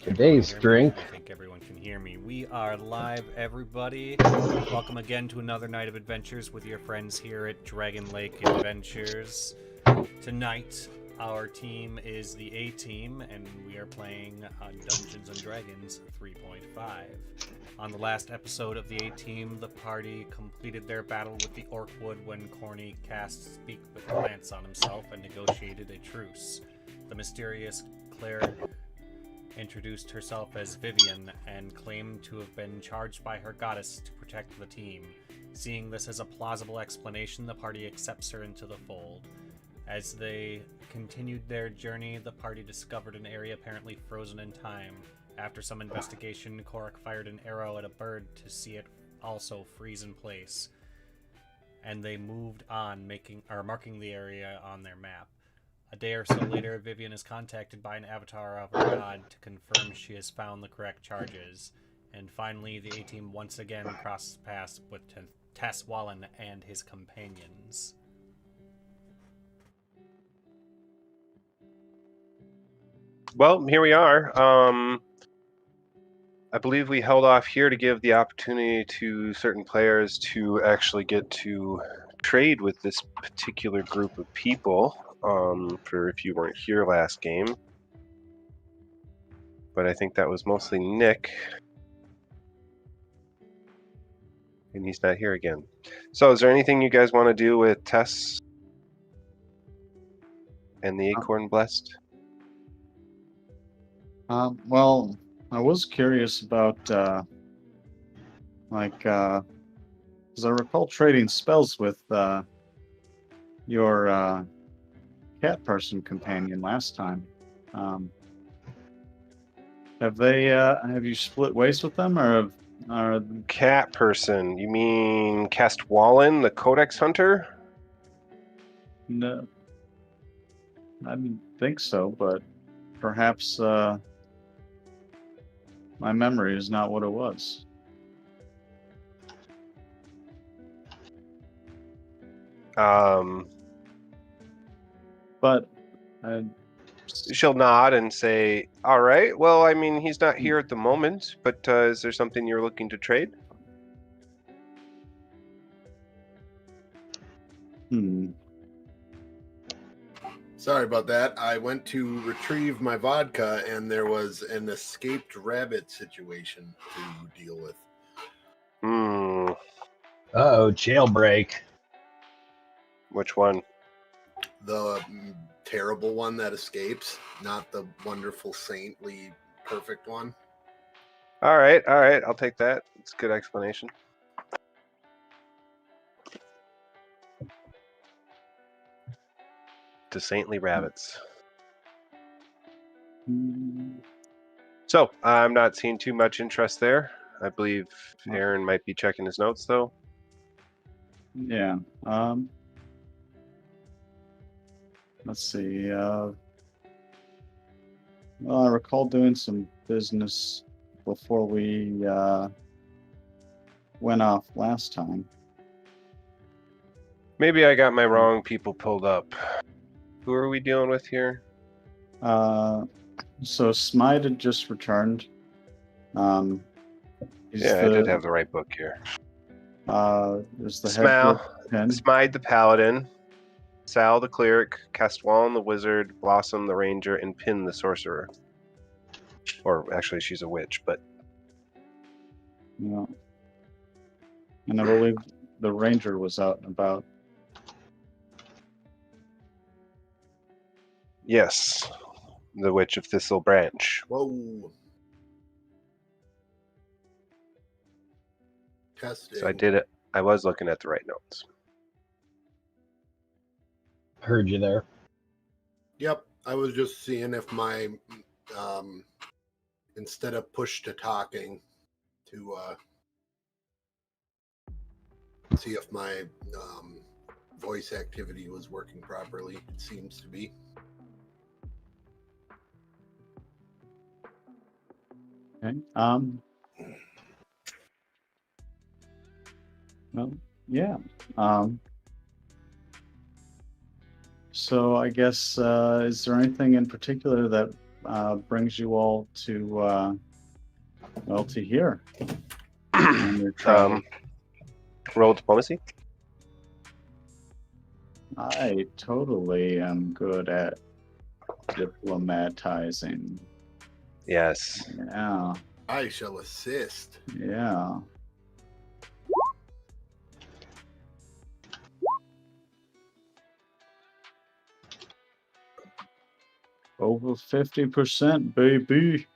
Today's drink. I think everyone can hear me. We are live, everybody. Welcome again to another night of adventures with your friends here at Dragon Lake Adventures. Tonight, our team is the A team, and we are playing Dungeons and Dragons 3.5. On the last episode of the A team, the party completed their battle with the Orcwood when Corni cast Speak with Plants on himself and negotiated a truce. The mysterious cleric introduced herself as Vivenne and claimed to have been charged by her goddess to protect the team. Seeing this as a plausible explanation, the party accepts her into the fold. As they continued their journey, the party discovered an area apparently frozen in time. After some investigation, Korrok fired an arrow at a bird to see it also freeze in place. And they moved on, marking the area on their map. A day or so later, Vivenne is contacted by an avatar of her god to confirm she has found the correct charges. And finally, the A-Team once again crosses paths with Taswallen and his companions. Well, here we are. I believe we held off here to give the opportunity to certain players to actually get to trade with this particular group of people. For if you weren't here last game. But I think that was mostly Nick. And he's not here again. So is there anything you guys want to do with Tess and the Acorn Blessed? Well, I was curious about, because I recall trading spells with your cat person companion last time. Have you split ways with them, or Cat person? You mean Taswallen, the Codex Hunter? No, I didn't think so, but perhaps my memory is not what it was. But she'll nod and say, all right, well, I mean, he's not here at the moment, but is there something you're looking to trade? Sorry about that. I went to retrieve my vodka, and there was an escaped rabbit situation to deal with. Uh-oh, jailbreak. Which one? The terrible one that escapes, not the wonderful, saintly, perfect one. All right, I'll take that. It's a good explanation. To saintly rabbits. So, I'm not seeing too much interest there. I believe Aaron might be checking his notes, though. Yeah. Let's see. Well, I recall doing some business before we went off last time. Maybe I got my wrong people pulled up. Who are we dealing with here? So Smite had just returned. I did have the right book here. There's the head Smite the Paladin, Sal the Cleric, Taswallen the Wizard, Blossom the Ranger, and Pin the Sorcerer. Or actually, she's a witch, but... Yeah. And I believe the Ranger was out and about. Yes. The Witch of Thistle Branch. Whoa. Testing. So I did it. I was looking at the right notes. Heard you there. Yep, I was just seeing if my, instead of push to talking, to see if my voice activity was working properly. It seems to be. Okay. Well, yeah. So I guess, is there anything in particular that brings you all to to here on your travel. Roll diplomacy. I totally am good at diplomatizing. Yes. Yeah, I shall assist. yeah. Over 50%, baby.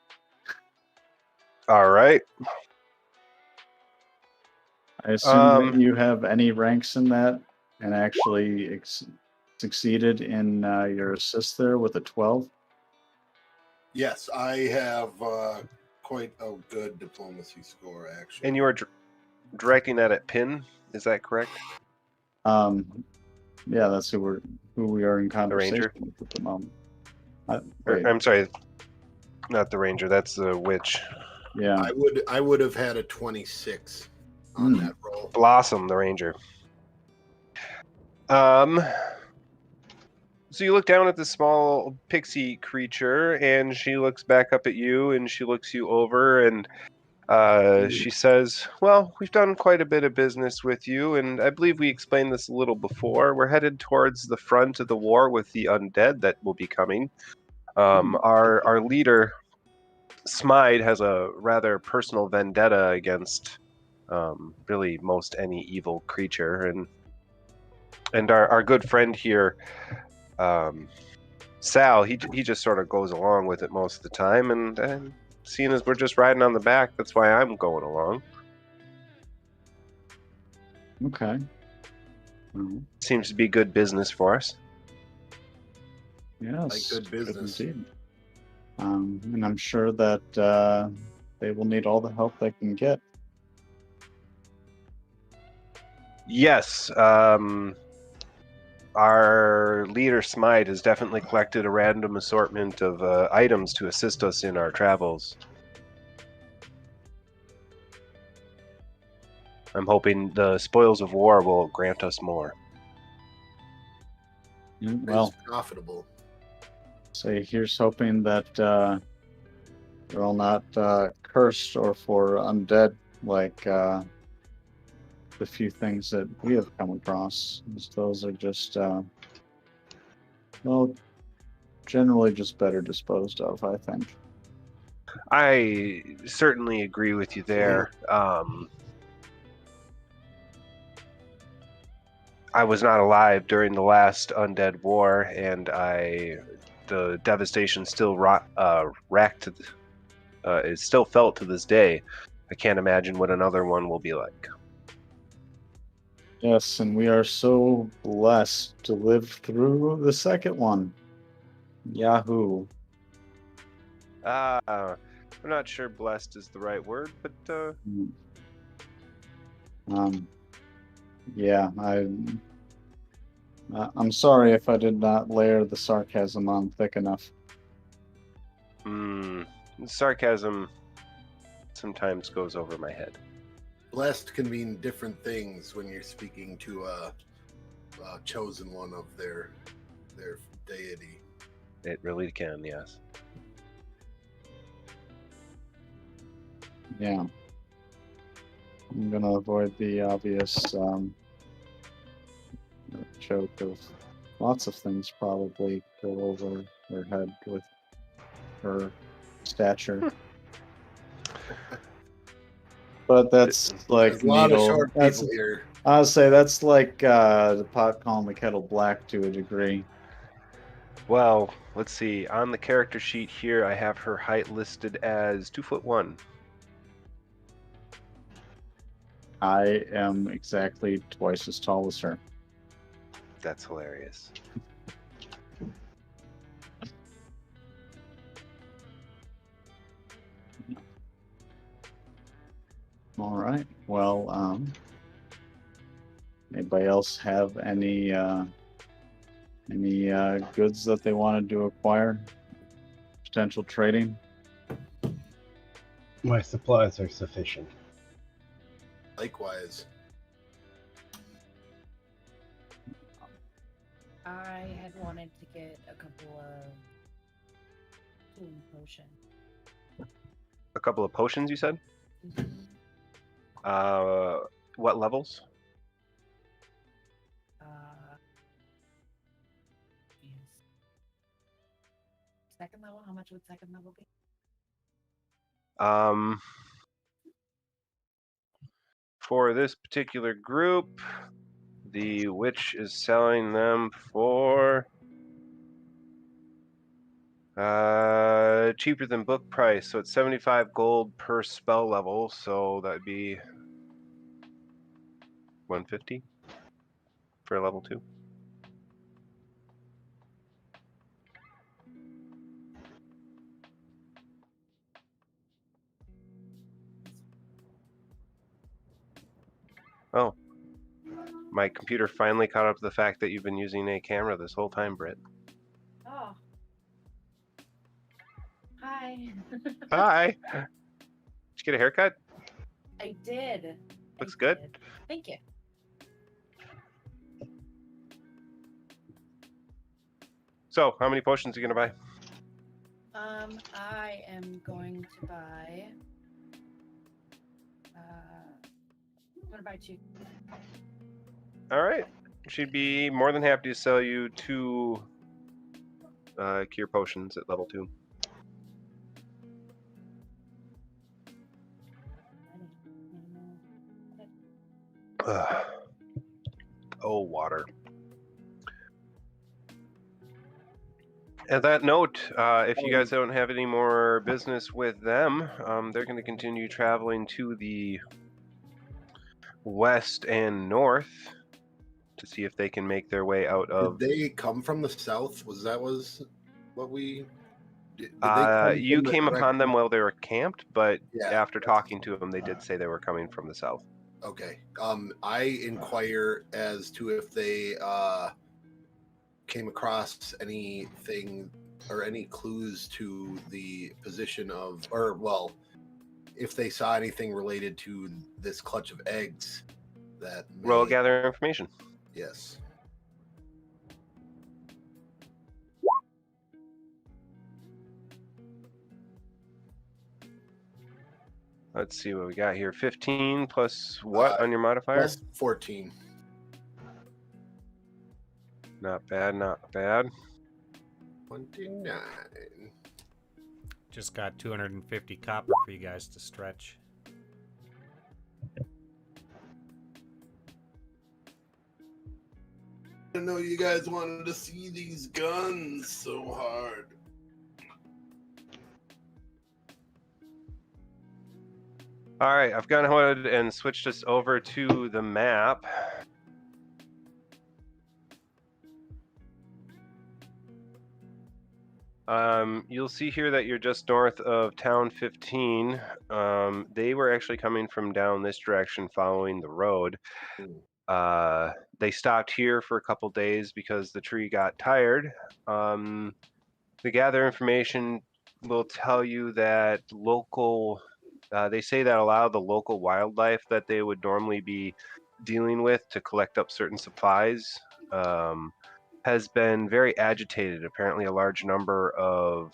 All right. I assume that you have any ranks in that and actually succeeded in your assist there with a 12. Yes, I have quite a good diplomacy score, actually. And you are directing that at Pin. Is that correct? Yeah, that's who we are in conversation ranger? with at the moment. Or, I'm sorry, not the ranger. That's the witch. Yeah. I would have had a 26 on that roll. Blossom, the ranger. So you look down at the small pixie creature, and she looks back up at you, and she looks you over, and she says, "Well, we've done quite a bit of business with you, and I believe we explained this a little before. We're headed towards the front of the war with the undead that will be coming. Our leader, Smide, has a rather personal vendetta against really most any evil creature, and our good friend here, Sal, he just sort of goes along with it most of the time, and seeing as we're just riding on the back, that's why I'm going along. Okay. Seems to be good business for us. Yes. Like good business. Indeed. And I'm sure that they will need all the help they can get. Yes, our leader Smite has definitely collected a random assortment of items to assist us in our travels. I'm hoping the spoils of war will grant us more. Well, It's profitable. so here's hoping that they're all not cursed or for undead like the few things that we have come across. Those are just, well, generally just better disposed of, I think. I certainly agree with you there. I was not alive during the last undead war, and the devastation still is still felt to this day. I can't imagine what another one will be like. Yes, and we are so blessed to live through the second one. Yahoo. I'm not sure blessed is the right word, but Yeah, I'm sorry if I did not layer the sarcasm on thick enough. Sarcasm sometimes goes over my head. Blessed can mean different things when you're speaking to a chosen one of their deity. It really can, yes. Yeah. I'm gonna avoid the obvious joke of lots of things probably go over her head with her stature. But that's like There's a lot of needle. short That's, people here. I'll say that's like the pot calling the kettle black to a degree. Well, let's see. On the character sheet here, I have her height listed as 2'1". I am exactly twice as tall as her. That's hilarious. All right. Well, anybody else have any goods that they wanted to acquire? Potential trading? My supplies are sufficient. Likewise. I had wanted to get a couple of healing potion. A couple of potions, you said? Mhm. What levels? Yes. Second level. How much would second level be? For this particular group, the witch is selling them for cheaper than book price, so it's 75 gold per spell level, so that'd be 150 for level 2. Oh, my computer finally caught up to the fact that you've been using a camera this whole time, Britt. Oh. Hi. Hi! Did you get a haircut? I did. Looks I good. did. Thank you. So, how many potions are you gonna buy? I am going to buy. I'm gonna buy 2. Alright. She'd be more than happy to sell you 2 cure potions at level 2. Ugh. Oh, water. At that note, if you guys don't have any more business with them, they're going to continue traveling to the west and north to see if they can make their way out of. Did they come from the south? What we? Did they come You from the came upon them direction- while they were camped, but Yeah. after talking to them, they did say they were coming from the south. Okay. I inquire as to if they came across anything or any clues to the position of, or well, if they saw anything related to this clutch of eggs that may, Roll gather information. Yes. Let's see what we got here. 15 plus what on your modifier? Plus 14. Not bad, not bad. 29. Just got 250 copper for you guys to stretch. I know you guys wanted to see these guns so hard. All right, I've gone ahead and switched us over to the map. You'll see here that you're just north of Town 15. They were actually coming from down this direction following the road. They stopped here for a couple days because the tree got tired. The gather information will tell you that they say that a lot of the local wildlife that they would normally be dealing with to collect up certain supplies has been very agitated. Apparently a large number of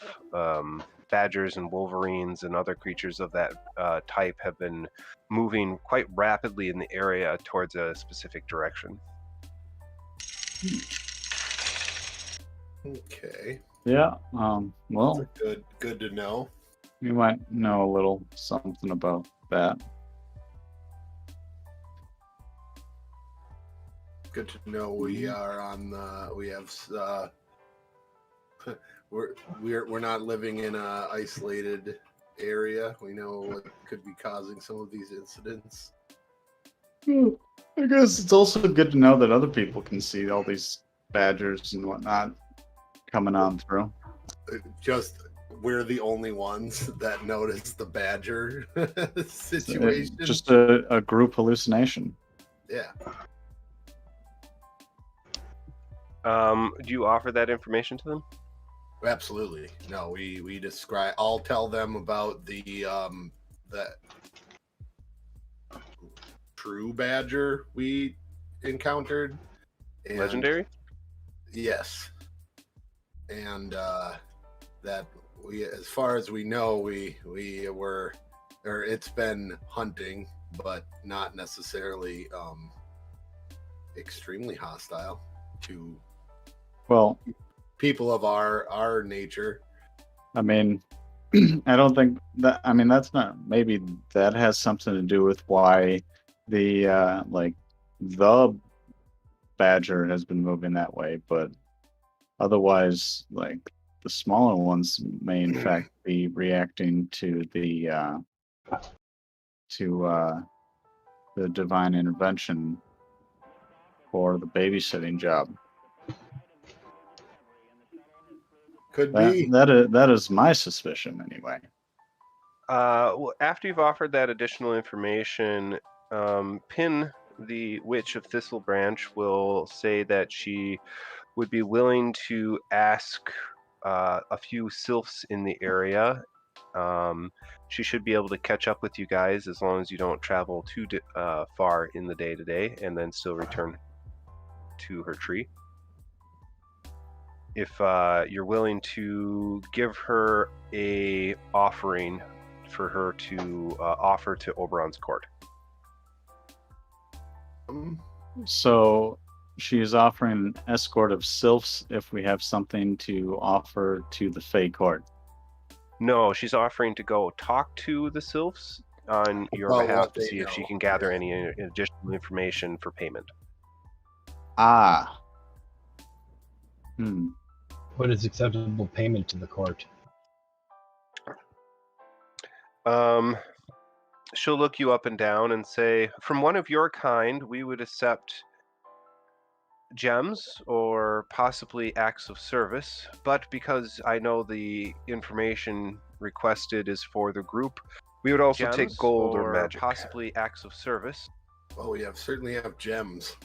badgers and wolverines and other creatures of that type have been moving quite rapidly in the area towards a specific direction. Okay. Yeah. Well, Good to know. you might know a little something about that. Good to know we are on the. We have. We're not living in a isolated area. We know what could be causing some of these incidents. I guess it's also good to know that other people can see all these badgers and whatnot coming on through. Just we're the only ones that notice the badger situation. Just a group hallucination. Yeah. Do you offer that information to them? Absolutely. No, we describe. I'll tell them about the that true badger we encountered. And, Legendary? Yes. And that as far as we know, we were, or it's been hunting, but not necessarily extremely hostile to Well, people of our nature. I mean, I don't think that. I mean, that's not. Maybe that has something to do with why the the badger has been moving that way, but otherwise, like the smaller ones may in fact be reacting to the divine intervention for the babysitting job. Could be. That is my suspicion anyway. Well, after you've offered that additional information, Pin, the Witch of Thistle Branch, will say that she would be willing to ask a few sylphs in the area. She should be able to catch up with you guys as long as you don't travel too far in the day today, and then still return to her tree. If you're willing to give her a offering for her to offer to Oberon's court. So she is offering an escort of sylphs if we have something to offer to the Fae court. No, she's offering to go talk to the sylphs on your About behalf what to they see if she know. can gather any additional information for payment. Ah. What is acceptable payment to the court? She'll look you up and down and say, from one of your kind, we would accept gems or possibly acts of service, but because I know the information requested is for the group, we would also take gold or magic. Possibly acts of service. Oh, we certainly have gems.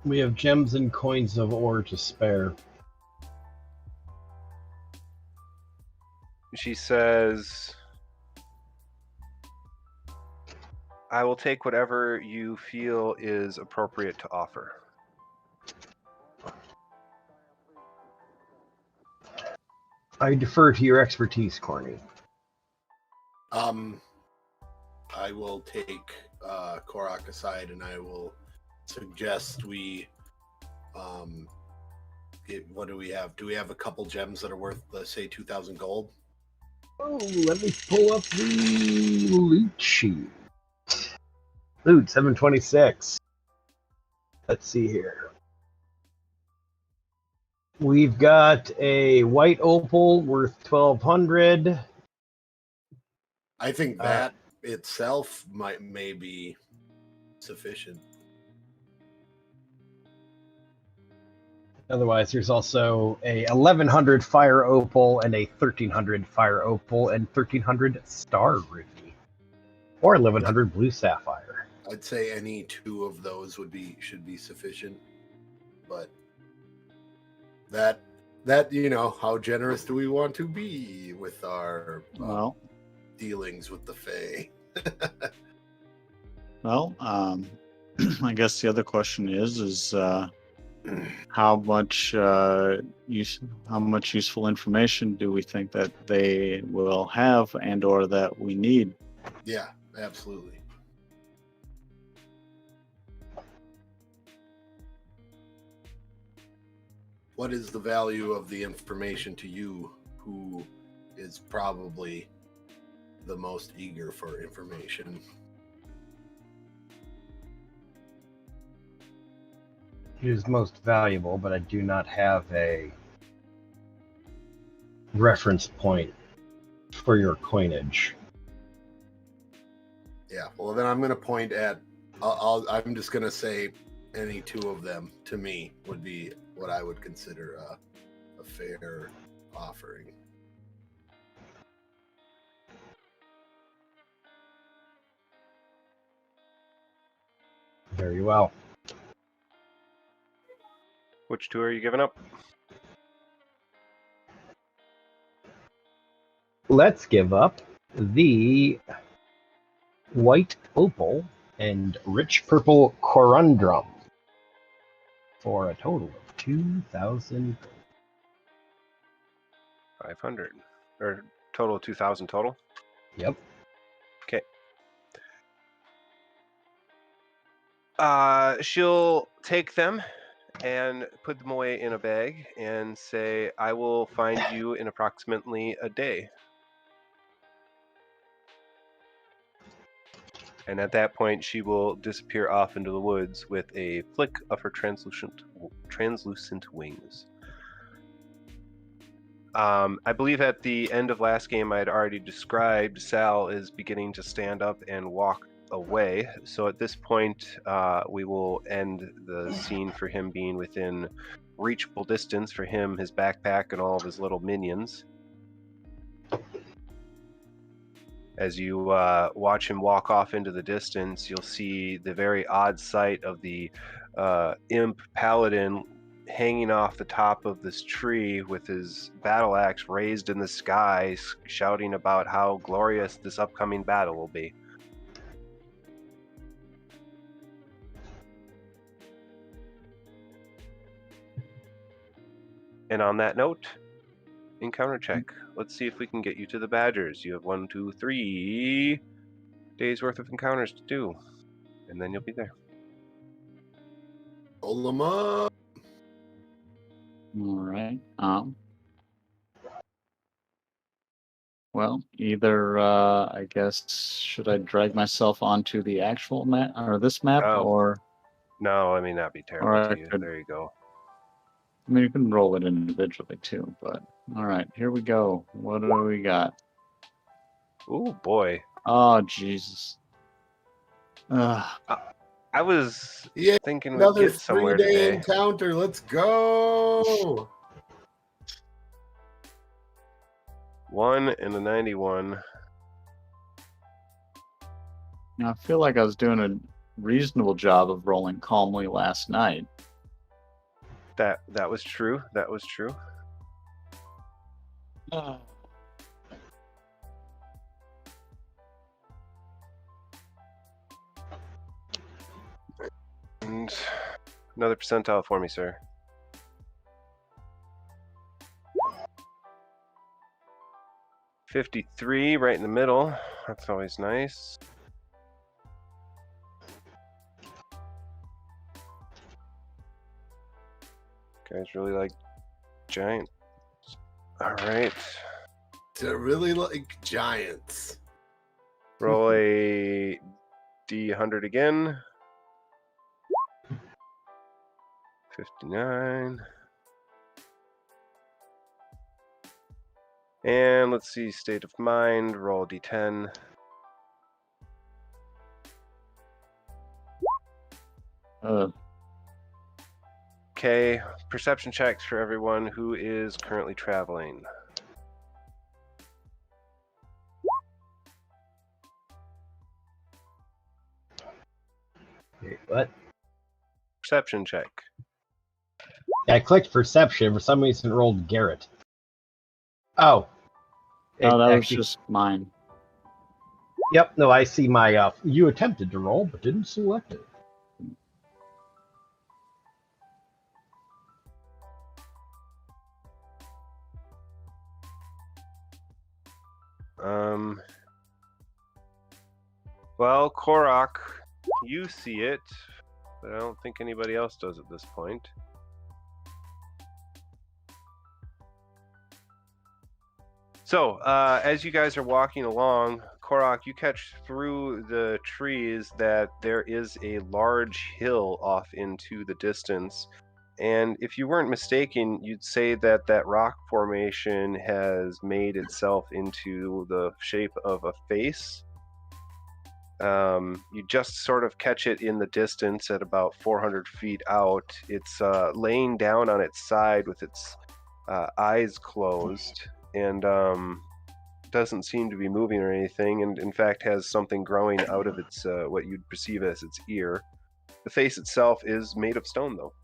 We have gems and coins of ore to spare. She says, I will take whatever you feel is appropriate to offer. I defer to your expertise, Corni. I will take Korrok aside and I will suggest we what do we have? Do we have a couple gems that are worth, let's say, 2,000 gold? Oh, let me pull up the loot sheet. Loot 726. Let's see here. We've got a white opal worth 1,200. I think that itself may be sufficient. Otherwise, there's also a 1,100 fire opal and a 1,300 fire opal and 1,300 star ruby, or 1,100 blue sapphire. I'd say any two of those should be sufficient, but that how generous do we want to be with our dealings with the Fae? Well, I guess the other question is how much useful information do we think that they will have and or that we need? Yeah, absolutely. What is the value of the information to you, who is probably the most eager for information? It is most valuable, but I do not have a reference point for your coinage. Yeah, well then I'm going to point at, I'm just going to say any two of them to me would be what I would consider a fair offering. Very well. Which two are you giving up? Let's give up the white opal and rich purple corundrum for a total of 2,000. 500. Or total 2,000 total? Yep. Okay. She'll take them and put them away in a bag and say, I will find you in approximately a day. And at that point, she will disappear off into the woods with a flick of her translucent wings. I believe at the end of last game, I had already described Sal is beginning to stand up and walk away. So at this point, we will end the scene for him being within reachable distance for him, his backpack, and all of his little minions. As you watch him walk off into the distance, you'll see the very odd sight of the imp paladin hanging off the top of this tree with his battle axe raised in the sky, shouting about how glorious this upcoming battle will be. And on that note, encounter check. Let's see if we can get you to the Badgers. You have 1, 2, 3 days worth of encounters to do, and then you'll be there. Hold them up. All right. Well, either I guess should I drag myself onto the actual map or this map, or no? I mean, that'd be terrible to you. There you go. I mean, you can roll it individually too, but all right, here we go. What do we got? Oh boy. Oh Jesus. I was thinking we'd Another get somewhere 3-day today. encounter. Let's go. 1 and a 91. Now, I feel like I was doing a reasonable job of rolling calmly last night. That was true. That was true. And another percentile for me, sir. $53, right in the middle. That's always nice. Guys really like giant. All right. To really like giants. Roll a D100 again. 59. And let's see, state of mind. Roll a D10. Okay, perception checks for everyone who is currently traveling. Wait, what? Perception check. Yeah, I clicked perception. For some reason, it rolled Garrett. Oh. Oh, that was just mine. Yep, no, I see my, you attempted to roll, but didn't select it. Well, Korrok, you see it, but I don't think anybody else does at this point. So, as you guys are walking along, Korrok, you catch through the trees that there is a large hill off into the distance. And if you weren't mistaken, you'd say that that rock formation has made itself into the shape of a face. You just sort of catch it in the distance at about 400 feet out. It's laying down on its side with its eyes closed, and doesn't seem to be moving or anything, and in fact has something growing out of its what you'd perceive as its ear. The face itself is made of stone, though.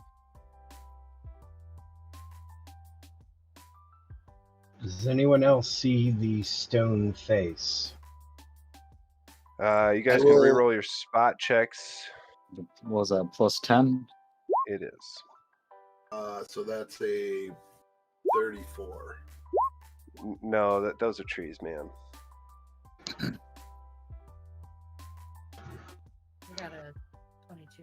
Does anyone else see the stone face? You guys can reroll your spot checks. What was that, +10? It is. So that's a 34. No, those are trees, man. We got a 22.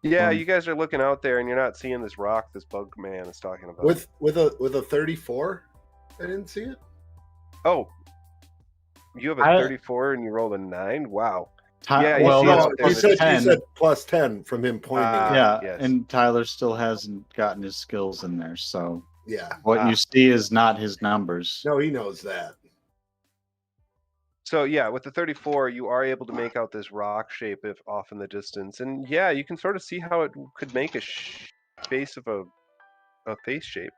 Yeah, you guys are looking out there and you're not seeing this rock this bug man is talking about. With a 34? I didn't see it. Oh, you have a 34 and you rolled a 9? Wow. Yeah, well, you see it that's out there. You plus said, 10. you said plus 10 from him pointing. Yeah, yes. and Tyler still hasn't gotten his skills in there, so Yeah. what you see is not his numbers. No, he knows that. So yeah, with the 34, you are able to make out this rock shape if off in the distance, and yeah, you can sort of see how it could make a face of a face shape.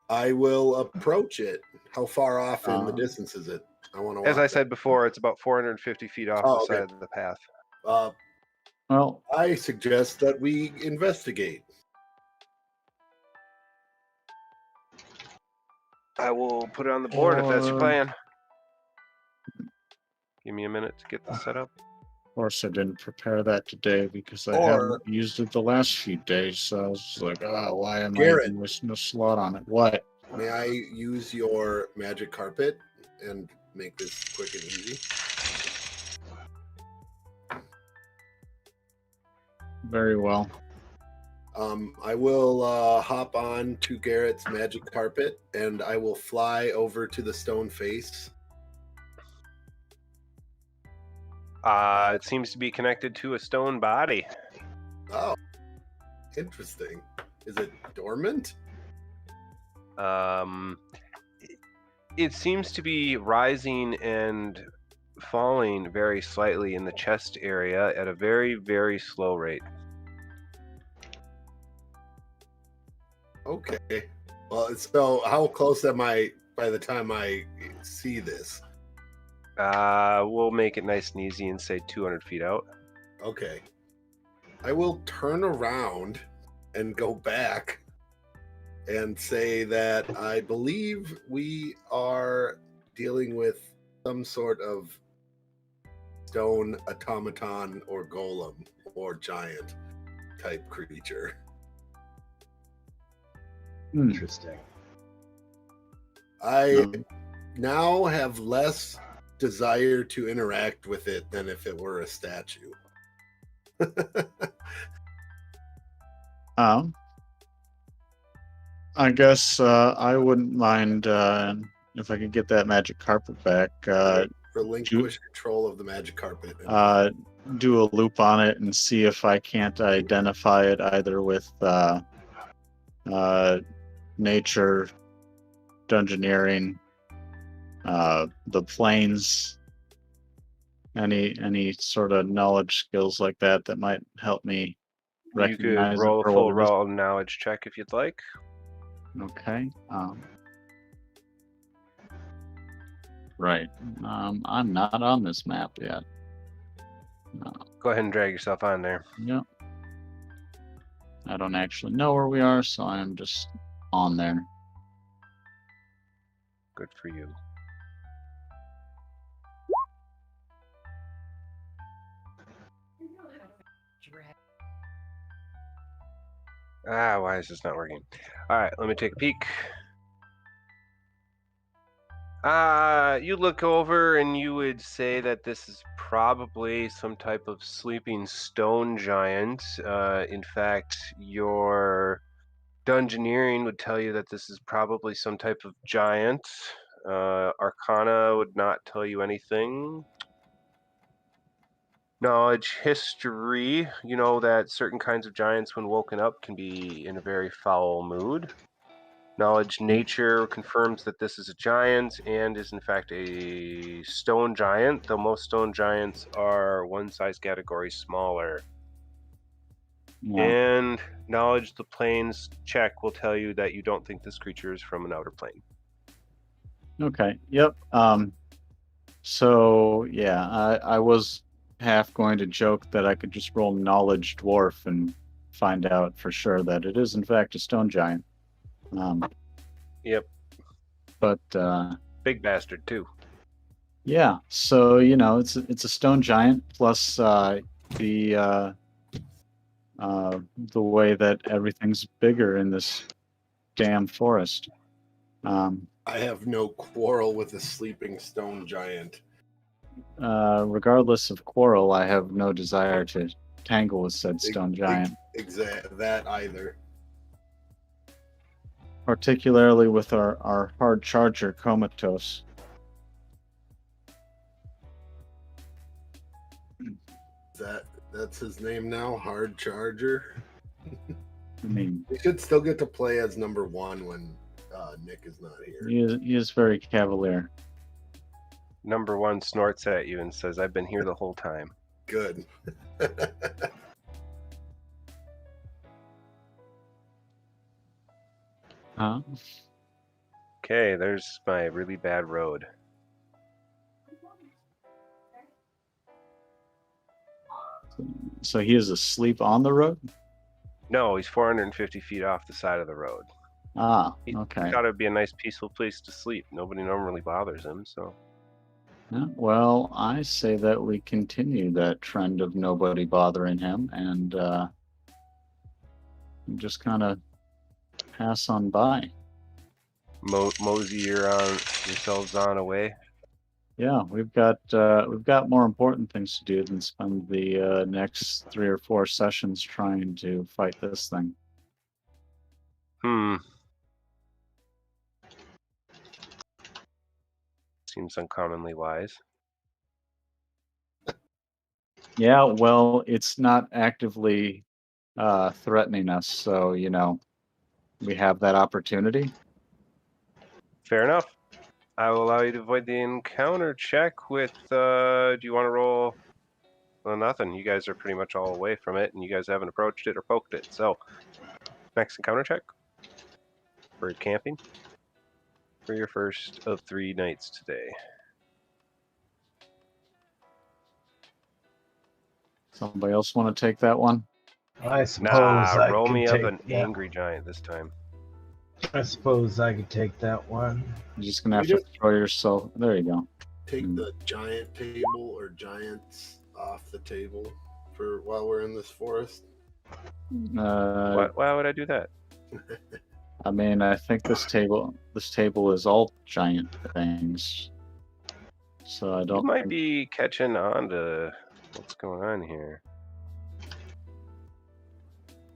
I will approach it. How far off in the distance is it? I want to. As I said before, it's about 450 feet off the side of the path. Well, I suggest that we investigate. I will put it on the board if that's your plan. Give me a minute to get this set up. Of course, I didn't prepare that today because I haven't used it the last few days. So I was like, why am I even wasting a slot on it? What? May I use your magic carpet and make this quick and easy? Very well. I will hop on to Garrett's magic carpet and I will fly over to the stone face. It seems to be connected to a stone body. Oh, interesting. Is it dormant? It seems to be rising and falling very slightly in the chest area at a very, very slow rate. Okay. Well, so how close am I by the time I see this? We'll make it nice and easy and say 200 feet out. Okay. I will turn around and go back and say that I believe we are dealing with some sort of stone automaton or golem or giant type creature. Interesting. I now have less desire to interact with it than if it were a statue. I guess I wouldn't mind if I could get that magic carpet back. Relinquish control of the magic carpet. Do a loop on it and see if I can't identify it either with nature, dungeoneering, the planes, any sort of knowledge skills like that might help me recognize. You could roll a full roll knowledge check if you'd like. Okay. Right. I'm not on this map yet. No. Go ahead and drag yourself on there. Yep. I don't actually know where we are, so I'm just on there. Good for you. Why is this not working? All right, let me take a peek. You look over and you would say that this is probably some type of sleeping stone giant. In fact, your dungeoneering would tell you that this is probably some type of giant. Arcana would not tell you anything. Knowledge, history, you know that certain kinds of giants when woken up can be in a very foul mood. Knowledge, nature confirms that this is a giant and is in fact a stone giant, though most stone giants are one size category smaller. Yeah. And knowledge, the planes check will tell you that you don't think this creature is from an outer plane. Okay. Yep. So yeah, I was half going to joke that I could just roll knowledge dwarf and find out for sure that it is in fact a stone giant. Yep. But big bastard too. Yeah. So it's a stone giant plus the the way that everything's bigger in this damn forest. I have no quarrel with the sleeping stone giant. Regardless of quarrel, I have no desire to tangle with said stone giant. That either. Particularly with our hard charger Comatose. That's his name now, Hard Charger. I mean, We should still get to play as number 1 when Nick is not here. he is very cavalier. Number 1 snorts at you and says, "I've been here the whole time." Good. Huh? Okay, there's my really bad road. So he is asleep on the road? No, he's 450 feet off the side of the road. Ah, He okay. thought it'd be a nice, peaceful place to sleep. Nobody normally bothers him, so. Yeah, well, I say that we continue that trend of nobody bothering him and just kind of pass on by. Mosey yourselves on away. Yeah, we've got more important things to do than spend the next 3 or 4 sessions trying to fight this thing. Seems uncommonly wise. Yeah, well, it's not actively threatening us, so we have that opportunity. Fair enough. I will allow you to avoid the encounter check with, do you want to roll? Well, nothing. You guys are pretty much all away from it, and you guys haven't approached it or poked it. So, next encounter check for camping for your first of 3 nights today. Somebody else want to take that one? I suppose Nah, I roll could me take up an that. angry giant this time. I suppose I could take that one. You're just gonna have to throw yourself. There you go. Take the giant table or giants off the table for while we're in this forest. Why would I do that? I mean, I think this table is all giant things. So I don't. You might be catching on to what's going on here.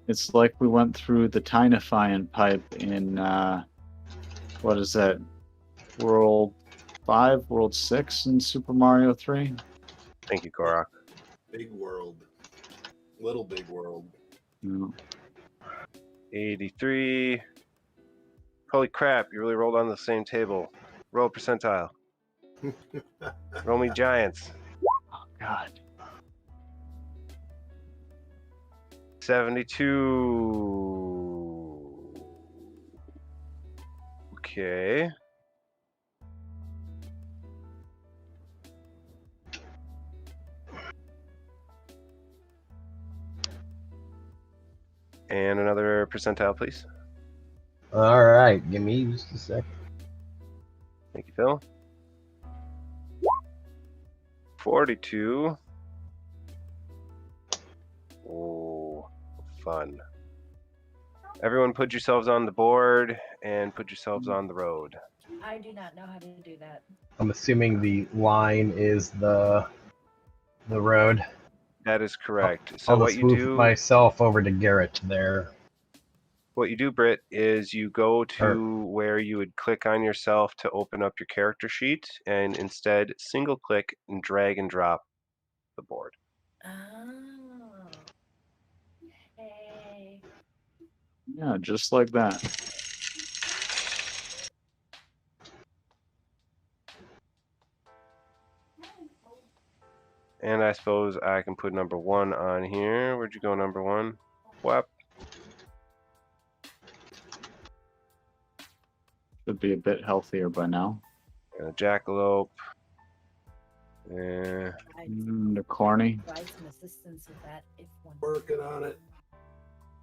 It's like we went through the Tinifying pipe in what is that? World 5, World 6 in Super Mario 3. Thank you, Korrok. Big world. Little big world. No. 83. Holy crap, you really rolled on the same table. Roll percentile. Roll me giants. Oh God. 72. Okay. And another percentile, please. All right, give me just a second. Thank you, Phil. 42. Oh, fun. Everyone put yourselves on the board and put yourselves on the road. I do not know how to do that. I'm assuming the line is the road. That is correct. So I'll what just you move do, myself over to Garrett there. what you do, Britt, is you go to where you would click on yourself to open up your character sheet, and instead single click and drag and drop the board. Oh. Hey. Yeah, just like that. And I suppose I can put number 1 on here. Where'd you go, number 1? Whap. Should be a bit healthier by now. And a jackalope. The Corni. Provide some assistance with that if one. Working on it.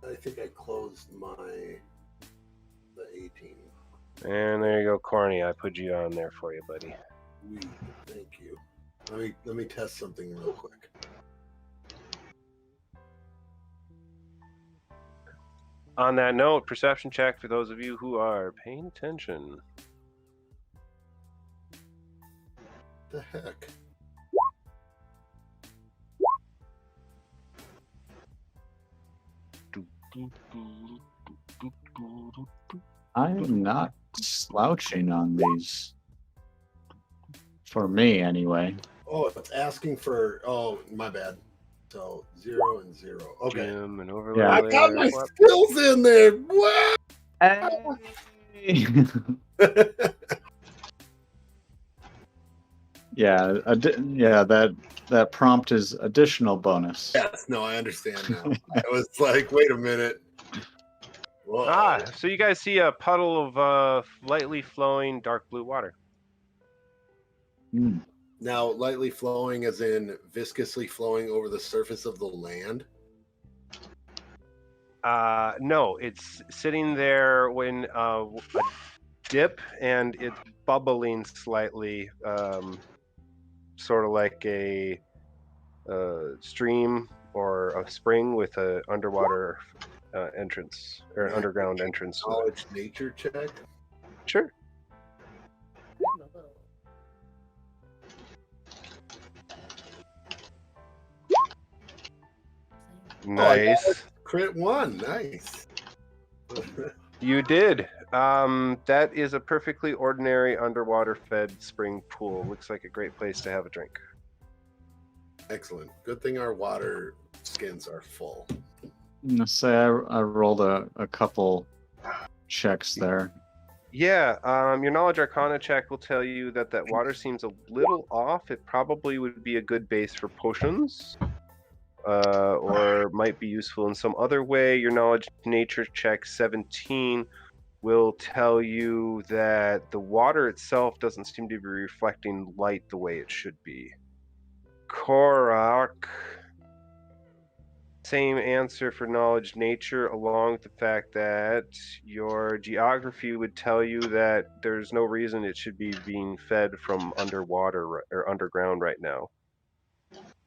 I think I closed the 18. And there you go, Corny. I put you on there for you, buddy. Thank you. Let me test something real quick. On that note, perception check for those of you who are paying attention. The heck? I'm not slouching on these. For me, anyway. Oh, it's asking for. Oh, my bad. So 0 and 0. Okay. Gym and overlay. Yeah. I got my skills in there. Wow. Hey! Yeah, that prompt is additional bonus. Yes. No, I understand now. I was like, wait a minute. Whoa. So you guys see a puddle of lightly flowing dark blue water. Hmm. Now, lightly flowing as in viscously flowing over the surface of the land? No, it's sitting there when a dip and it's bubbling slightly, sort of like a stream or a spring with an underwater entrance or an underground entrance. Knowledge nature check? Sure. Nice. Crit 1. Nice. You did. That is a perfectly ordinary underwater fed spring pool. Looks like a great place to have a drink. Excellent. Good thing our water skins are full. Let's say I rolled a couple checks there. Yeah, your knowledge arcana check will tell you that water seems a little off. It probably would be a good base for potions. Or might be useful in some other way. Your knowledge nature check 17 will tell you that the water itself doesn't seem to be reflecting light the way it should be. Korrok, same answer for knowledge nature, along with the fact that your geography would tell you that there's no reason it should be being fed from underwater or underground right now.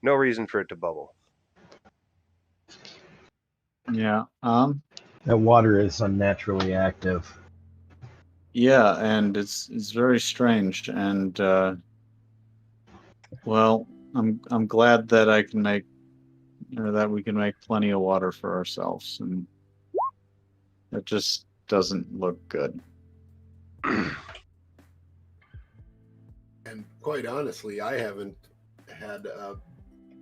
No reason for it to bubble. Yeah. That water is unnaturally active. Yeah, and it's very strange, and well, I'm glad that I can make, or that we can make plenty of water for ourselves, and it just doesn't look good. And quite honestly, I haven't had a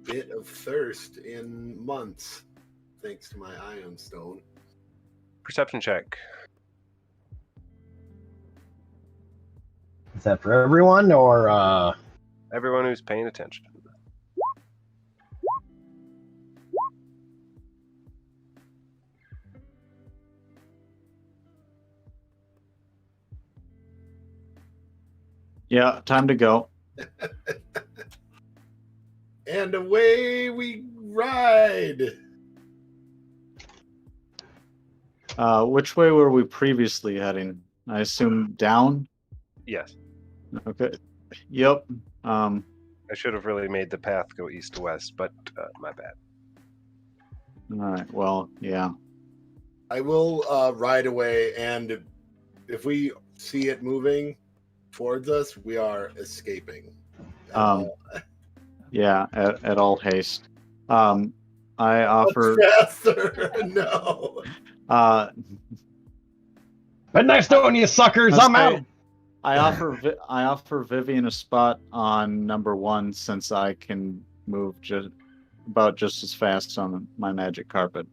bit of thirst in months, thanks to my ion stone. Perception check. Is that for everyone or Everyone who's paying attention. Yeah, time to go. And away we ride. Which way were we previously heading? I assume down? Yes. Okay. Yep. I should have really made the path go east to west, but my bad. All right. Well, yeah. I will ride away, and if we see it moving towards us, we are escaping. Yeah, at all haste. I offer. Faster! No. but next on you suckers, I'm out. I offer Vivienne a spot on number 1 since I can move about just as fast on my magic carpet.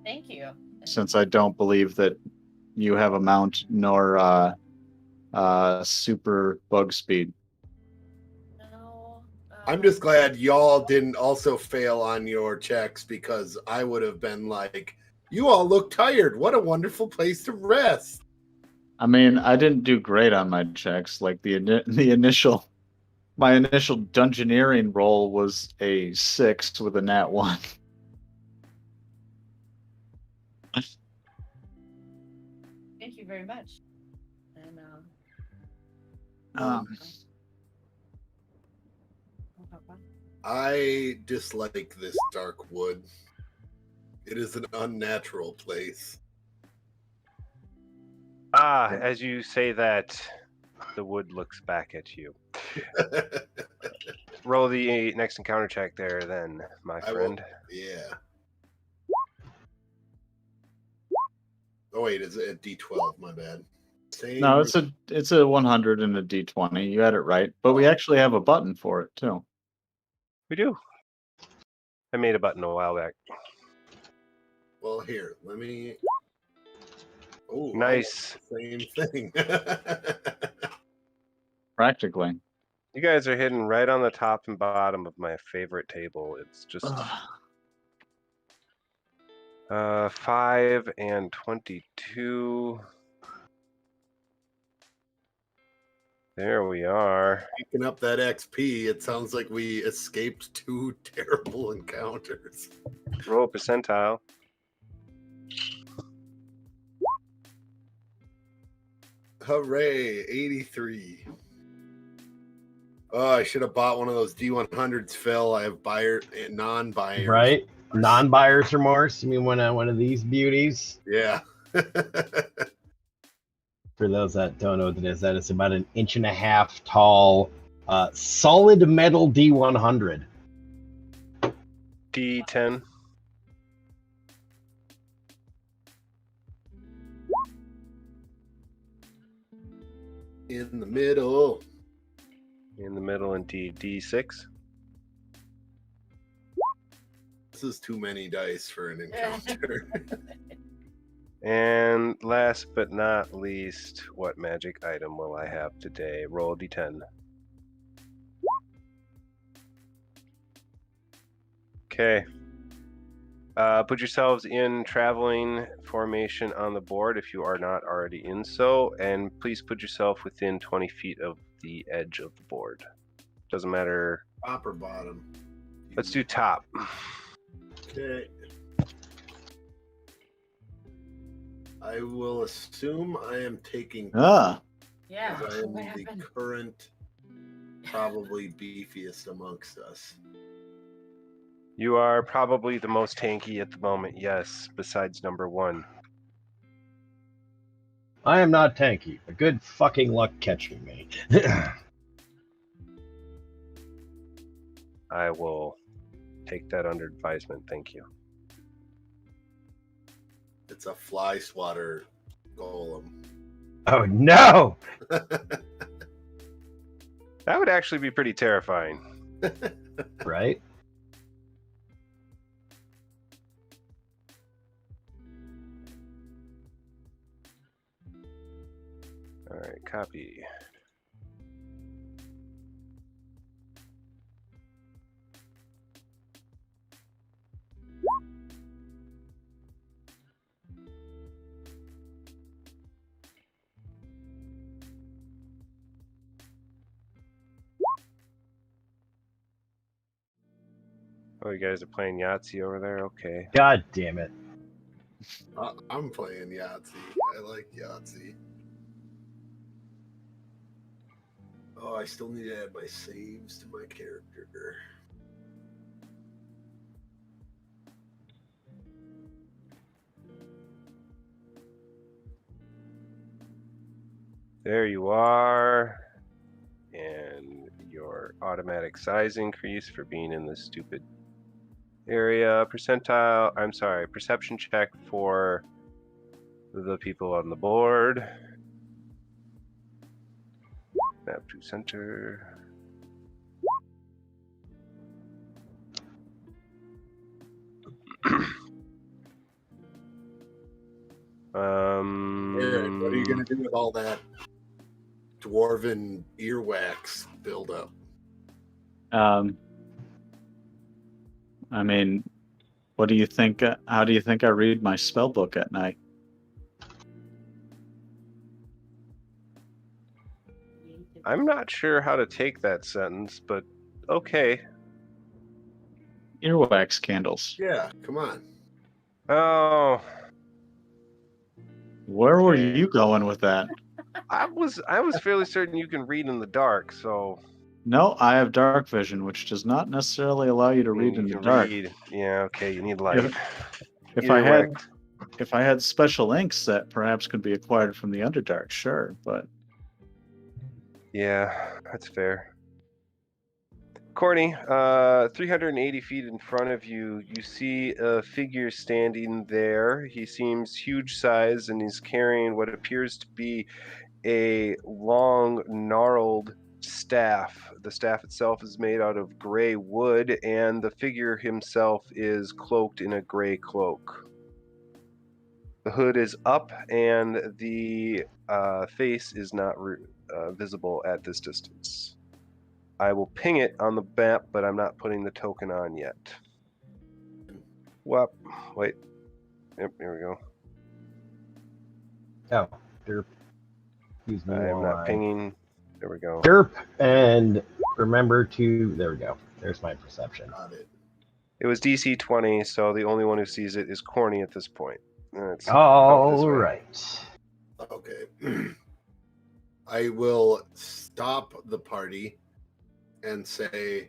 Thank you. Since I don't believe that you have a mount nor super bug speed. No. I'm just glad y'all didn't also fail on your checks, because I would have been like, you all look tired. What a wonderful place to rest. I mean, I didn't do great on my checks. Like my initial dungeoneering roll was a 6 with a nat 1. Thank you very much. And I dislike this dark wood. It is an unnatural place. Ah, as you say that, the wood looks back at you. Roll the next encounter check there, then, my friend. Yeah. Oh wait, is it a D12? My bad. Same. No, it's a 100 and a D20. You had it right, but we actually have a button for it too. We do. I made a button a while back. Well, here, let me. Oh, Nice. Same thing. Practically. You guys are hidden right on the top and bottom of my favorite table. It's just 5 and 22. There we are. Picking up that XP, it sounds like we escaped 2 terrible encounters. Roll a percentile. Hooray, 83. Oh, I should have bought one of those D100s, Phil. I have buyer and non-buyers. Right? Non-buyer's remorse. You mean one of these beauties? Yeah. For those that don't know what it is, that is about 1.5 inches tall, solid metal D100. D10. In the middle. In the middle, indeed. D6. This is too many dice for an encounter. And last but not least, what magic item will I have today? Roll a D10. Okay. Put yourselves in traveling formation on the board if you are not already in so, and please put yourself within 20 feet of the edge of the board. Doesn't matter. Top or bottom? Let's do top. Okay. I will assume I am taking. Ah, Yeah. I am What the happened? current, probably beefiest amongst us. You are probably the most tanky at the moment, yes, besides number 1. I am not tanky, but good fucking luck catching me. I will take that under advisement, thank you. It's a fly swatter golem. Oh no! That would actually be pretty terrifying. Right? All right, copy. Oh, you guys are playing Yahtzee over there? Okay. God damn it. I'm playing Yahtzee. I like Yahtzee. Oh, I still need to add my saves to my character. There you are. And your automatic size increase for being in this stupid area. Perception check for the people on the board. Map to center. Aaron, what are you going to do with all that dwarven earwax buildup? I mean, what do you think? How do you think I read my spell book at night? I'm not sure how to take that sentence, but okay. Earwax candles. Yeah, come on. Oh, Where were Okay. you going with that? I was fairly certain you can read in the dark, so No, I have dark vision, which does not necessarily allow you to read you in the can dark. read. Yeah, okay, you need light. If Erect. I had special inks that perhaps could be acquired from the Underdark, sure, but Yeah, that's fair. Corny, 380 feet in front of you, you see a figure standing there. He seems huge size and he's carrying what appears to be a long, gnarled staff. The staff itself is made out of gray wood, and the figure himself is cloaked in a gray cloak. The hood is up, and the face is not visible at this distance. I will ping it on the map, but I'm not putting the token on yet. Whoop. Wait. Yep, here we go. Oh, derp. Excuse me. I'm not pinging. There we go. Derp, and remember to. There we go. There's my perception. Got it. It was DC 20, so the only one who sees it is Corny at this point. It's All right. Okay. I will stop the party and say,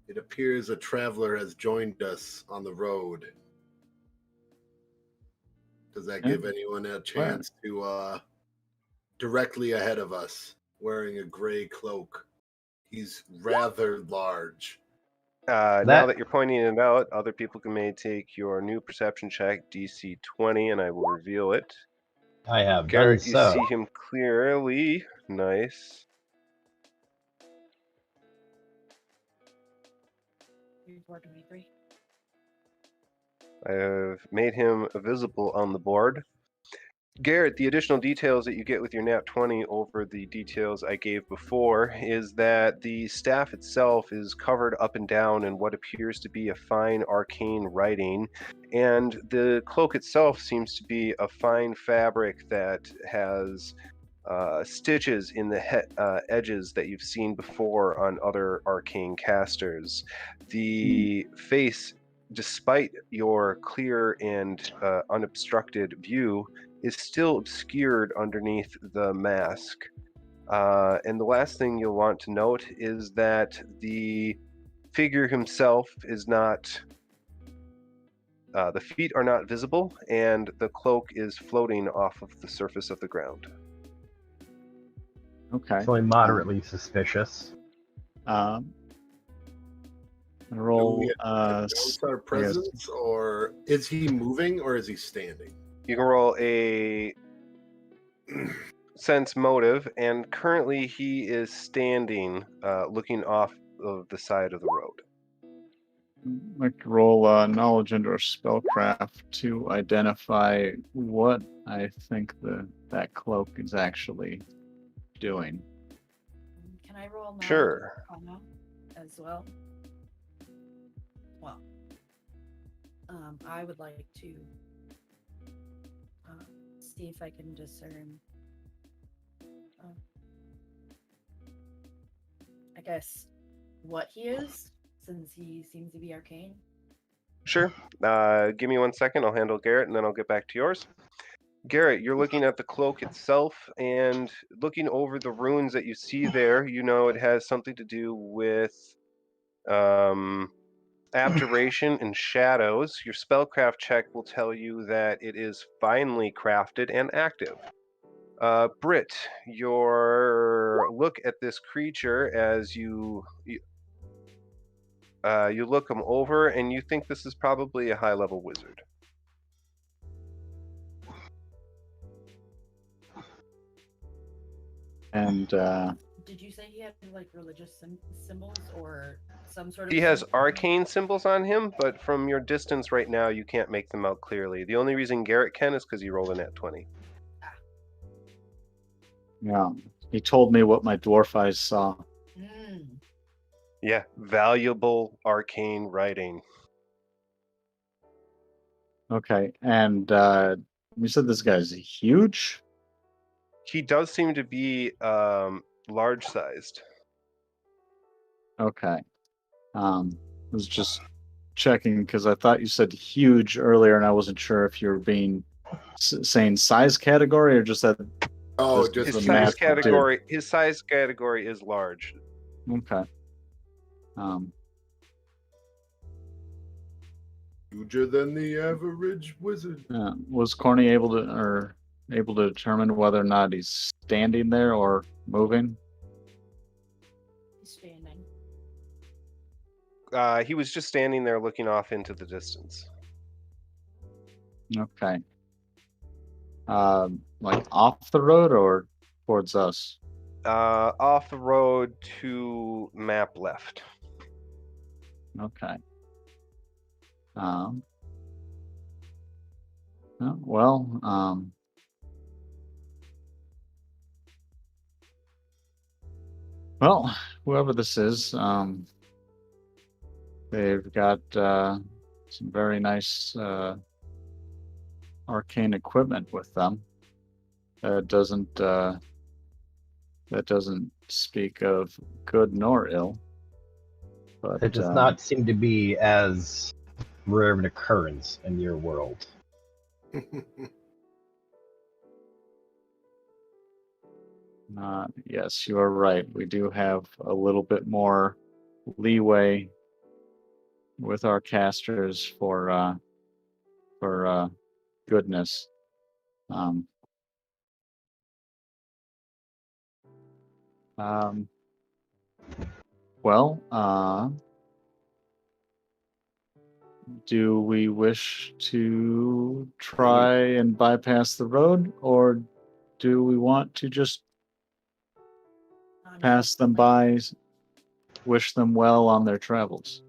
it appears a traveler has joined us on the road. Does that give anyone a chance to directly ahead of us, wearing a gray cloak? He's rather large. Now that you're pointing it out, other people may take your new perception check, DC 20, and I will reveal it. I have Garrett, done you so. see him clearly. Nice. I have made him visible on the board. Garrett, the additional details that you get with your nat 20 over the details I gave before is that the staff itself is covered up and down in what appears to be a fine arcane writing, and the cloak itself seems to be a fine fabric that has stitches in the edges that you've seen before on other arcane casters. The face, despite your clear and unobstructed view, is still obscured underneath the mask. And the last thing you'll want to note is that the figure himself is not, the feet are not visible, and the cloak is floating off of the surface of the ground. okay. It's only moderately suspicious. Roll. Do we announce our presence, or is he moving, or is he standing? You can roll a sense motive, and currently he is standing, looking off of the side of the road. I'd like to roll knowledge and or spellcraft to identify what I think that cloak is actually doing. Can I roll knowledge Sure. Arcana as well? Well, I would like to see if I can discern. I guess what he is, since he seems to be arcane. Sure. Give me 1 second. I'll handle Garrett, and then I'll get back to yours. Garrett, you're looking at the cloak itself, and looking over the runes that you see there, you know it has something to do with abjuration and shadows. Your spellcraft check will tell you that it is finely crafted and active. Britt, your look at this creature as you look him over, and you think this is probably a high-level wizard. And Did you say he had like religious symbols or some sort of? He has arcane symbols on him, but from your distance right now, you can't make them out clearly. The only reason Garrett can is because he rolled a nat 20. yeah, he told me what my dwarf eyes saw. Yeah, valuable arcane writing. Okay, and you said this guy's huge? He does seem to be large-sized. Okay. I was just checking because I thought you said huge earlier, and I wasn't sure if you were being saying size category or just that. Oh, Just just His the size math category. His size category is large. Okay. Huger than the average wizard. Was Corny able to determine whether or not he's standing there or moving? He's standing. He was just standing there looking off into the distance. Okay. Like off the road or towards us? Off the road to map left. Okay. Well, whoever this is, they've got some very nice arcane equipment with them. That doesn't speak of good nor ill. But It does not seem to be as rare of an occurrence in your world. Yes, you are right. We do have a little bit more leeway with our casters for goodness. Do we wish to try and bypass the road, or do we want to just pass them by, wish them well on their travels?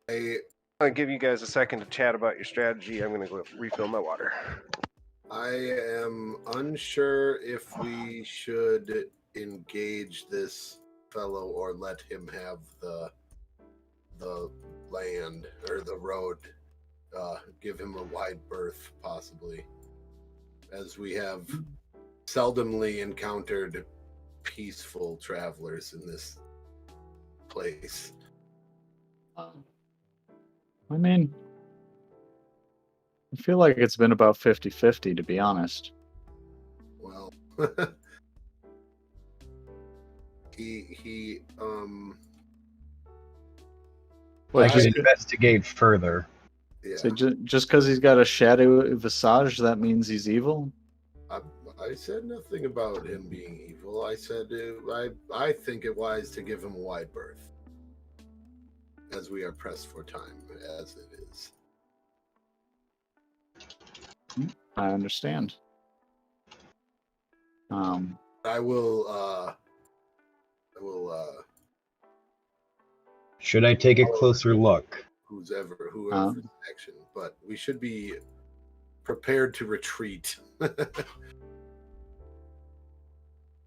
I'll give you guys a second to chat about your strategy. I'm going to go refill my water. I am unsure if we should engage this fellow or let him have the land or the road. Give him a wide berth, possibly, as we have seldomly encountered peaceful travelers in this place. I mean, I feel like it's been about 50-50, to be honest. Well, he I should investigate further. Yeah. So just because he's got a shadow visage, that means he's evil? I said nothing about him being evil. I said I think it wise to give him a wide berth, as we are pressed for time, as it is. I understand. I will. Should I take a closer look? Whoever's action, but we should be prepared to retreat.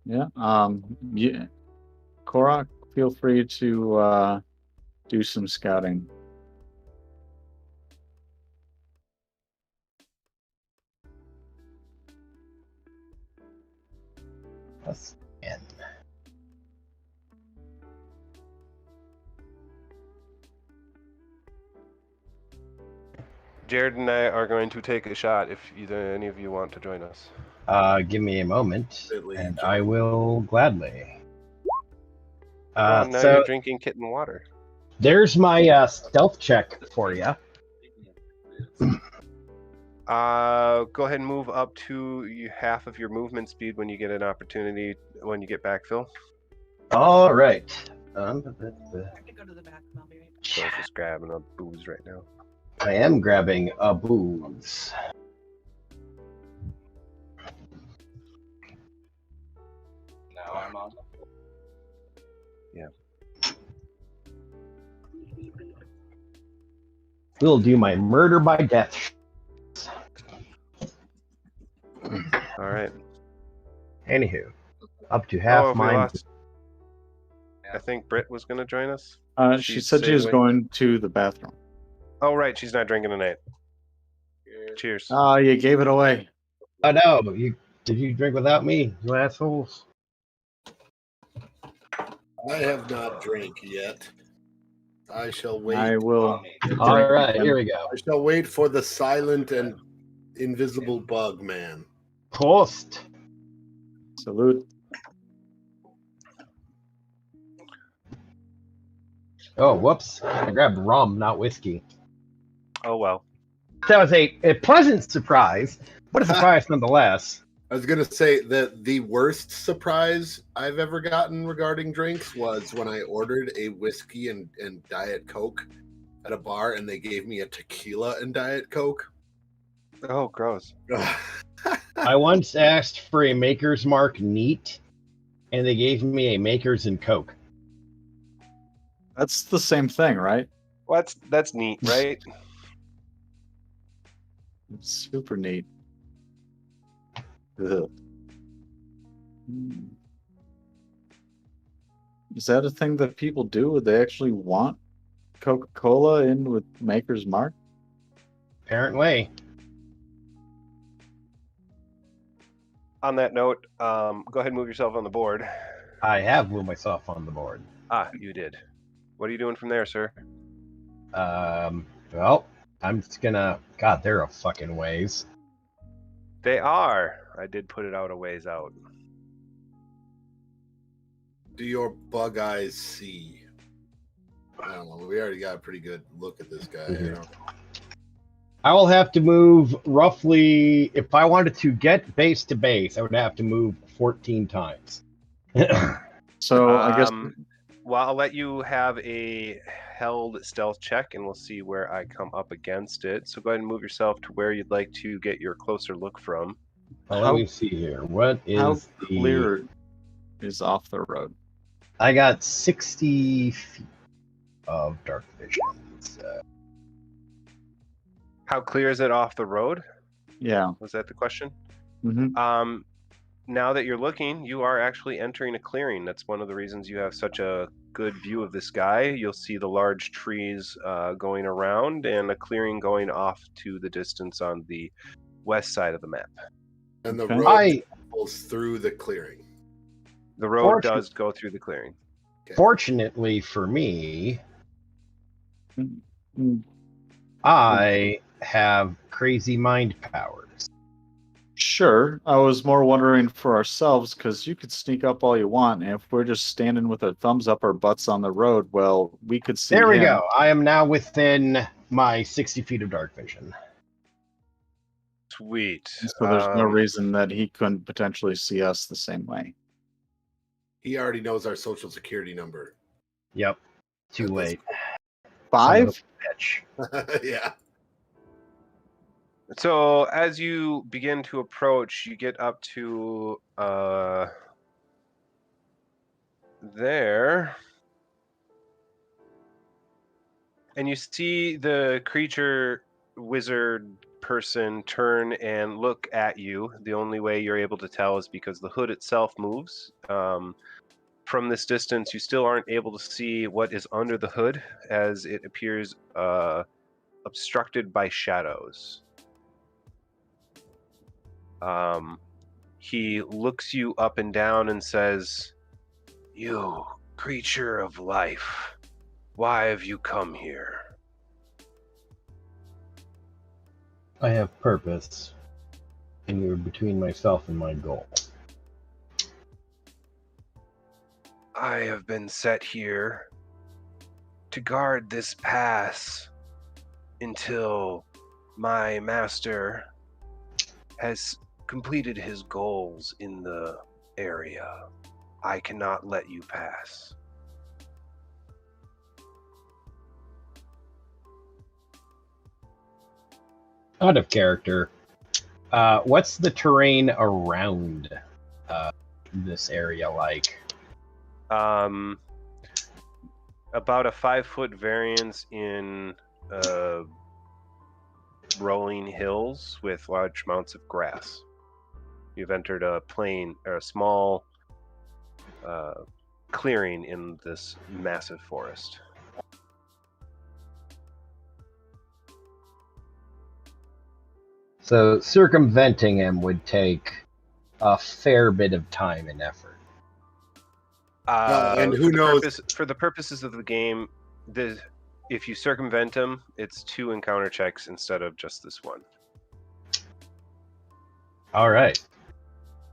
Yeah. Korrok, feel free to do some scouting. That's N. Jared and I are going to take a shot if either any of you want to join us. Give me a moment, and I will gladly. Now So you're drinking kitten water. there's my stealth check for you. Go ahead and move up to half of your movement speed when you get an opportunity, when you get backfill. All right. I have to go to the bathroom. I'll be right back. So I'm just grabbing a booze right now. I am grabbing a booze. Now I'm on. Yeah. We'll do my murder by death. All right. Anywho, up to half mine. I think Britt was going to join us. She said she was going to the bathroom. Oh, right. She's not drinking tonight. Cheers. Oh, you gave it away. Oh no, did you drink without me, you assholes? I have not drank yet. I shall wait. I will. All right, here we go. I shall wait for the silent and invisible bug man. Prost. Salute. Oh, whoops. I grabbed rum, not whiskey. Oh well. That was a pleasant surprise, but a surprise nonetheless. I was gonna say that the worst surprise I've ever gotten regarding drinks was when I ordered a whiskey and Diet Coke at a bar, and they gave me a tequila and Diet Coke. Oh, gross. I once asked for a Maker's Mark neat, and they gave me a Maker's and Coke. That's the same thing, right? Well, that's neat, right? It's super neat. Ugh. Is that a thing that people do? Would they actually want Coca-Cola in with Maker's Mark? Apparently. On that note, go ahead and move yourself on the board. I have moved myself on the board. Ah, you did. What are you doing from there, sir? Well, I'm just gonna... God, they're a fucking ways. They are. I did put it out a ways out. Do your bug eyes see? I don't know. We already got a pretty good look at this guy. You know? I will have to move roughly... If I wanted to get base to base, I would have to move 14 times. So I guess Well, I'll let you have a held stealth check, and we'll see where I come up against it. So go ahead and move yourself to where you'd like to get your closer look from. Well, let me see here. What is how the... clear is off the road? I got 60 feet of dark vision. So... How clear is it off the road? Yeah. Was that the question? Mm-hmm. Now that you're looking, you are actually entering a clearing. That's one of the reasons you have such a good view of the sky. You'll see the large trees going around and a clearing going off to the distance on the west side of the map. And the Okay. road goes through the clearing. The road does go through the clearing. Okay. Fortunately for me, Mm-hmm. I have crazy mind powers. Sure. I was more wondering for ourselves, because you could sneak up all you want, and if we're just standing with our thumbs up our butts on the road, well, we could see There we him. go. I am now within my 60 feet of dark vision. Sweet. So there's no reason that he couldn't potentially see us the same way. He already knows our social security number. Yep. Too late. 5? Bitch. Yeah. So as you begin to approach, you get up to there, and you see the creature wizard person turn and look at you. The only way you're able to tell is because the hood itself moves. From this distance, you still aren't able to see what is under the hood, as it appears obstructed by shadows. He looks you up and down and says, "You creature of life, why have you come here?" I have purpose, and you're between myself and my goal. I have been set here to guard this pass until my master has completed his goals in the area. I cannot let you pass. Out of character. What's the terrain around this area like? About a 5-foot variance in rolling hills with large amounts of grass. You've entered a plain or a small clearing in this massive forest. So circumventing him would take a fair bit of time and effort. And who knows? For the purposes of the game, if you circumvent him, it's 2 encounter checks instead of just this one. All right.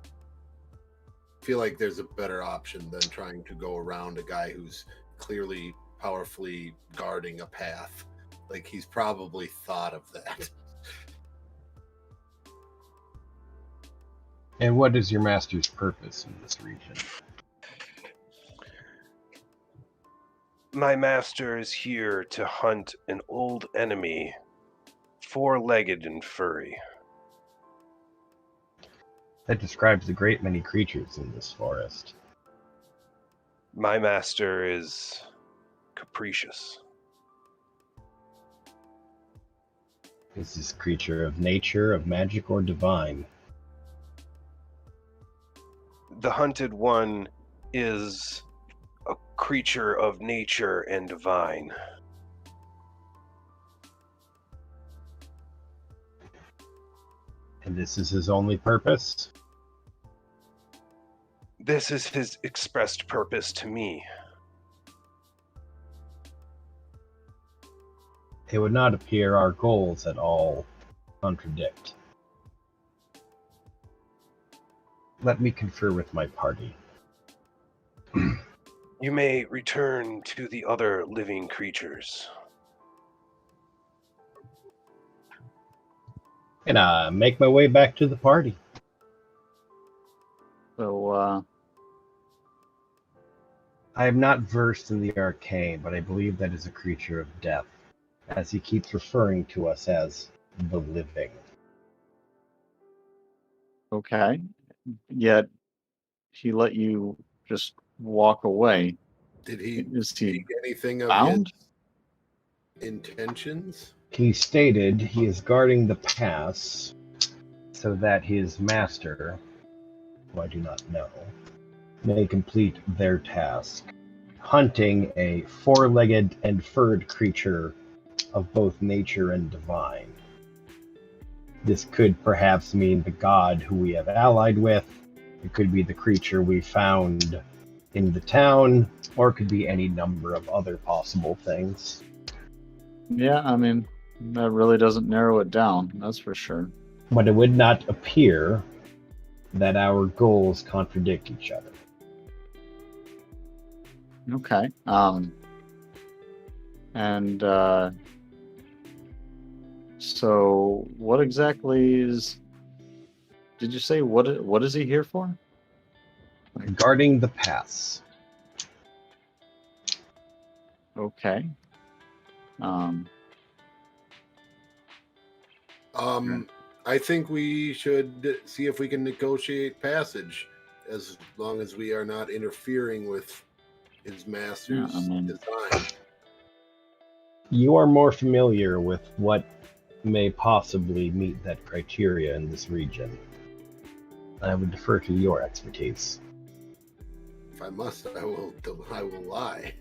I feel like there's a better option than trying to go around a guy who's clearly powerfully guarding a path. Like, he's probably thought of that. And what is your master's purpose in this region? My master is here to hunt an old enemy, four-legged and furry. That describes a great many creatures in this forest. My master is capricious. Is this creature of nature, of magic, or divine? The hunted one is a creature of nature and divine. And this is his only purpose? This is his expressed purpose to me. It would not appear our goals at all contradict. Let me confer with my party. You may return to the other living creatures. And make my way back to the party. So, I am not versed in the arcane, but I believe that is a creature of death, as he keeps referring to us as the living. okay. Yet he let you just walk away. Did he Is he speak anything of bound? his intentions? He stated he is guarding the pass so that his master, who I do not know, may complete their task, hunting a four-legged and furred creature of both nature and divine. This could perhaps mean the god who we have allied with. It could be the creature we found in the town, or it could be any number of other possible things. Yeah, I mean, that really doesn't narrow it down, that's for sure. But it would not appear that our goals contradict each other. Okay. So what exactly is, did you say what is he here for? Guarding the pass. Okay. I think we should see if we can negotiate passage, as long as we are not interfering with his master's design. You are more familiar with what may possibly meet that criteria in this region. I would defer to your expertise. If I must, I will lie.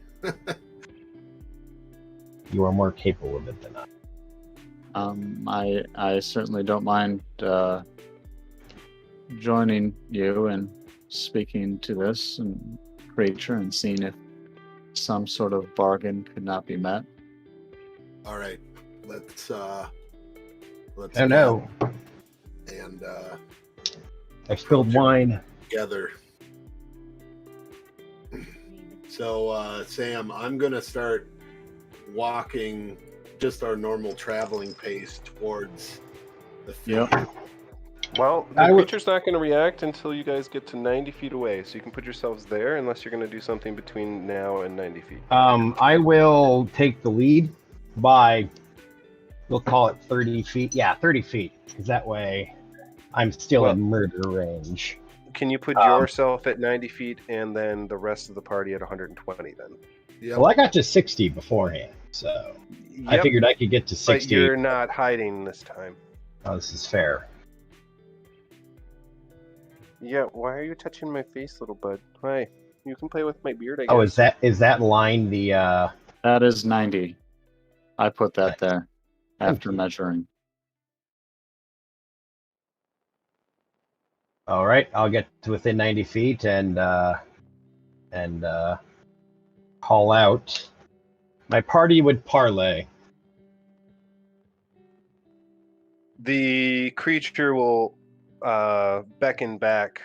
You are more capable of it than I. I certainly don't mind joining you and speaking to this creature and seeing if some sort of bargain could not be met. All right, let's. Oh no! And I spilled wine. together. So, Sam, I'm gonna start walking just our normal traveling pace towards the field. Yep. Well, the creature's not going to react until you guys get to 90 feet away, so you can put yourselves there unless you're going to do something between now and 90 feet. I will take the lead by, we'll call it 30 feet. Yeah, 30 feet, because that way I'm still in murder range. Can you put yourself at 90 feet and then the rest of the party at 120 then? Yep. Well, I got to 60 beforehand, so I figured I could get to 60. But you're not hiding this time. Oh, this is fair. Yeah, why are you touching my face, little bud? Hi, you can play with my beard, I guess. Oh, is that line the... That is 90. I put that there after measuring. All right, I'll get to within 90 feet and call out. My party would parlay. The creature will beckon back.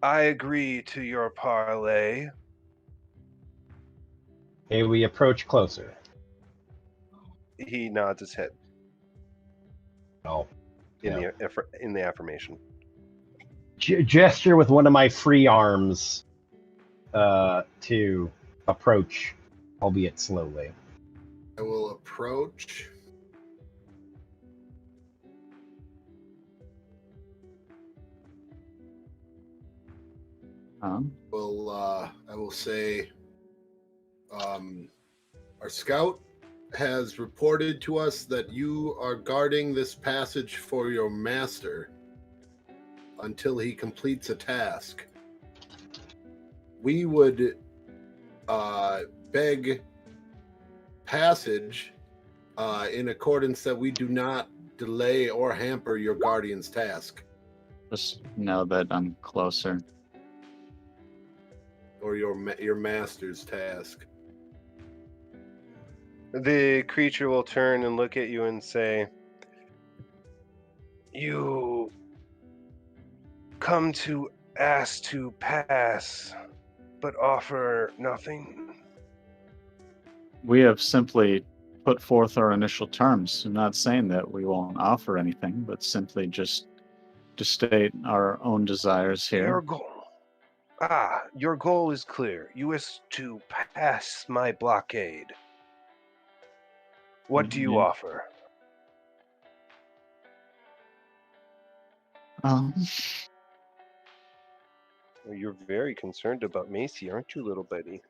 I agree to your parlay. May we approach closer? He nods his head Oh. in Yeah. the affirmation. Gesture with one of my free arms to approach, albeit slowly. I will approach. I will say, our scout has reported to us that you are guarding this passage for your master until he completes a task. We would beg passage in accordance that we do not delay or hamper your guardian's task. Just know that I'm closer. Or your master's task. The creature will turn and look at you and say, "You come to ask to pass, but offer nothing." We have simply put forth our initial terms. I'm not saying that we won't offer anything, but simply just to state our own desires here. Your goal is clear. You wish to pass my blockade. What do you offer? You're very concerned about Macy, aren't you, little buddy?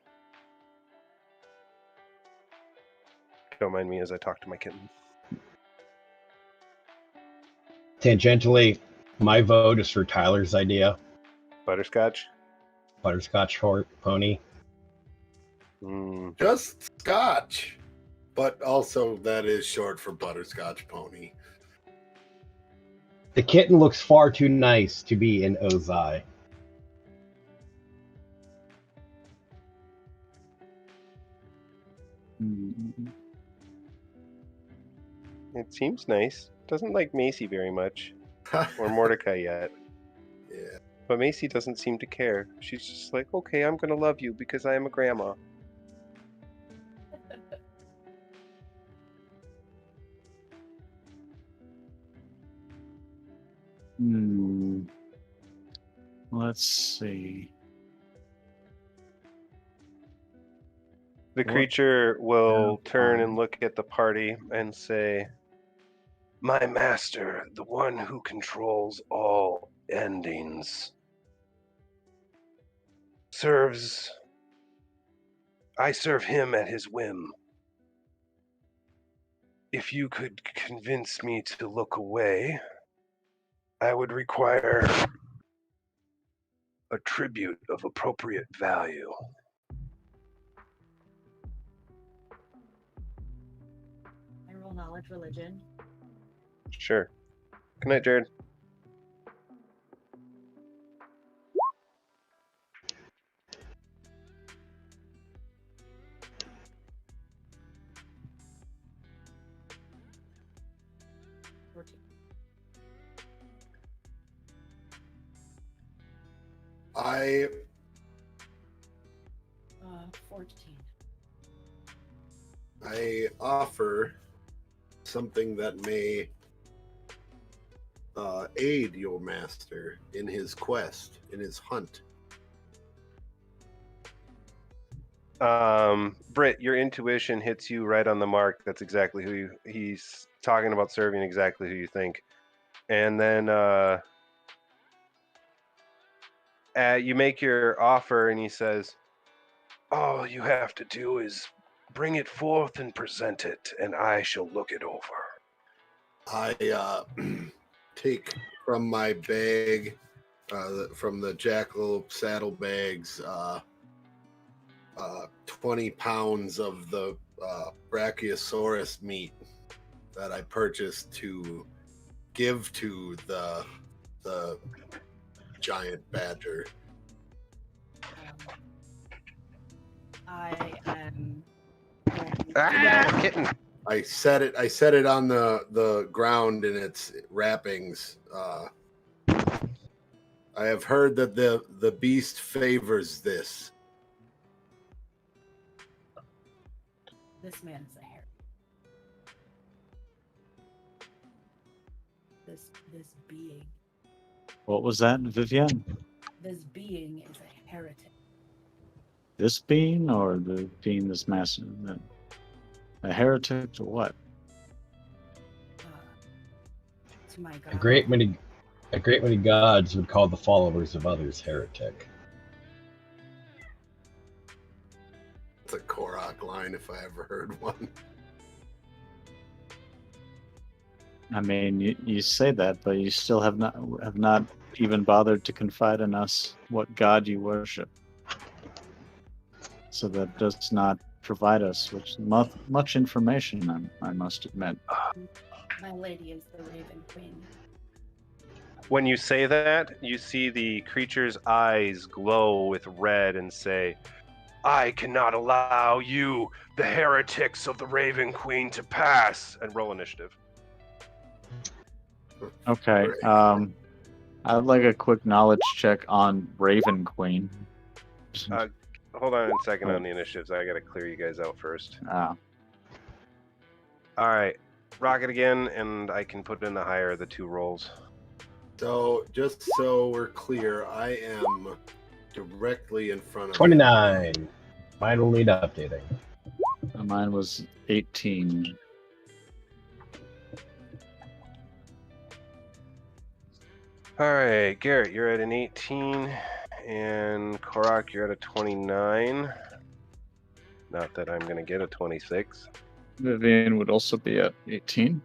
Don't mind me as I talk to my kitten. Tangentially, my vote is for Tyler's idea. Butterscotch? Butterscotch pony. Just scotch. But also that is short for butterscotch pony. The kitten looks far too nice to be in Ozai. It seems nice. Doesn't like Macy very much. Or Mordecai yet. Yeah. But Macy doesn't seem to care. She's just like, okay, I'm going to love you because I am a grandma. Let's see. The creature will turn and look at the party and say, "My master, the one who controls all endings, I serve him at his whim. If you could convince me to look away, I would require a tribute of appropriate value." I roll knowledge religion. Sure. Good night, Jared. I 14. I offer something that may aid your master in his quest, in his hunt. Britt, your intuition hits you right on the mark. That's exactly who he's talking about serving, exactly who you think. And then you make your offer, and he says, "All you have to do is bring it forth and present it, and I shall look it over." I take from my bag, from the jackalope saddlebags, 20 pounds of the Brachiosaurus meat that I purchased to give to the giant badger. I am. Kitten. I set it on the ground in its wrappings. I have heard that the beast favors this. This man is a heretic. This being. What was that, Vivenne? This being is a heretic. This being or the being this master? A heretic to what? To my God. A great many gods would call the followers of others heretic. It's a Korrok line if I ever heard one. I mean, you say that, but you still have not even bothered to confide in us what god you worship. So that does not provide us with much information, I must admit. My lady is the Raven Queen. When you say that, you see the creature's eyes glow with red and say, I cannot allow you, the heretics of the Raven Queen, to pass. And roll initiative. Okay. I'd like a quick knowledge check on Raven Queen. Hold on a second on the initiatives. I gotta clear you guys out first. Ah. Alright. Rock it again, and I can put in the higher of the two rolls. So, just so we're clear, I am directly in front of 29. Mine will need updating. Mine was 18. Alright, Garrett, you're at an 18, and Korrok, you're at a 29. Not that I'm gonna get a 26. Vivenne would also be at 18.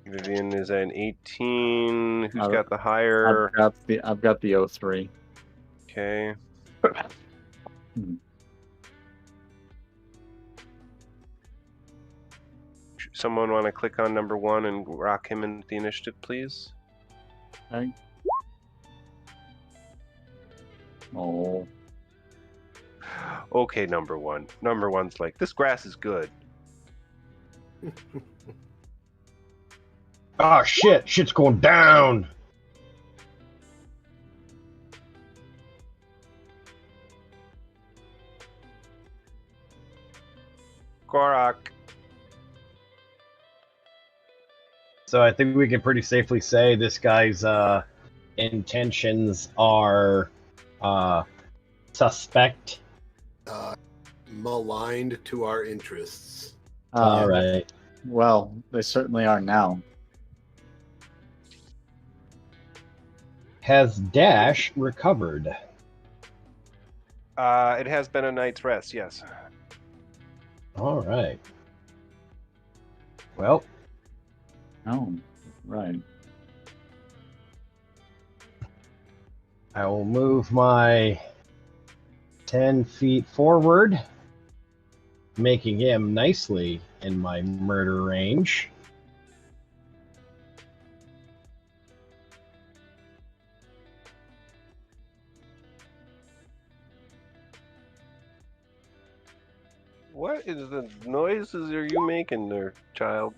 Vivenne is at an 18. Who's got the higher? I've got the 03. Okay. Someone want to click on number 1 and rock him in the initiative, please? Okay. Oh. Okay, number 1. Number 1's like, this grass is good. Oh shit! Shit's going down! Korrok. So I think we can pretty safely say this guy's intentions are suspect. Maligned to our interests. All right. Well, they certainly are now. Has Dash recovered? It has been a night's rest, yes. All right. Well. Oh, right. I will move my 10 feet forward, making him nicely in my murder range. What is the noises are you making there, child?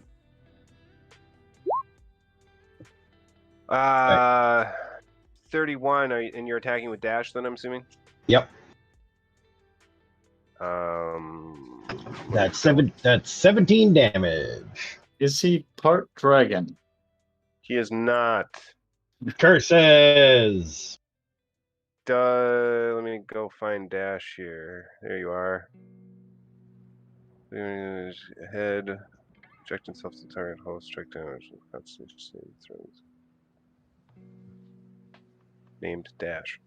31, and you're attacking with dash then, I'm assuming? Yep. That's 17 damage. Is he part dragon? He is not. Curses! Let me go find dash here. There you are. Head. Project himself to target host, strike damage. Named dash.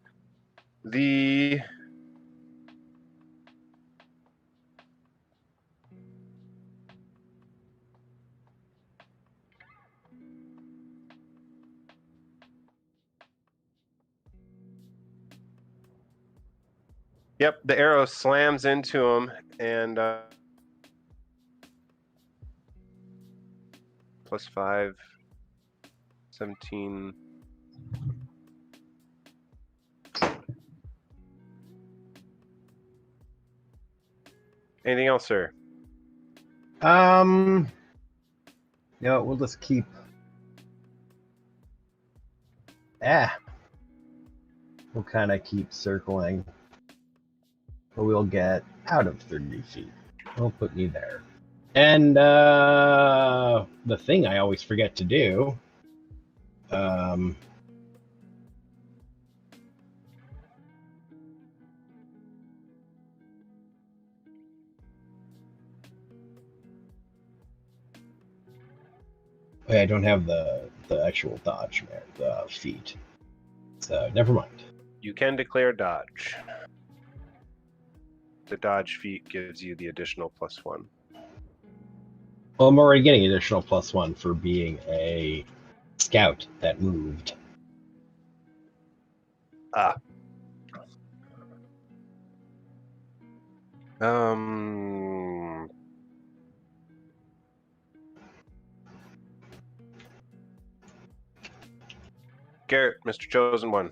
Yep, the arrow slams into him, and +5, 17. Anything else, sir? No, we'll just keep. We'll kind of keep circling, but we'll get out of 30 feet. I'll put you there. And the thing I always forget to do. I don't have the actual dodge feat. So never mind. You can declare dodge. The dodge feat gives you the additional +1. Well, I'm already getting additional +1 for being a scout that moved. Ah. Garrett, Mr. Chosen One.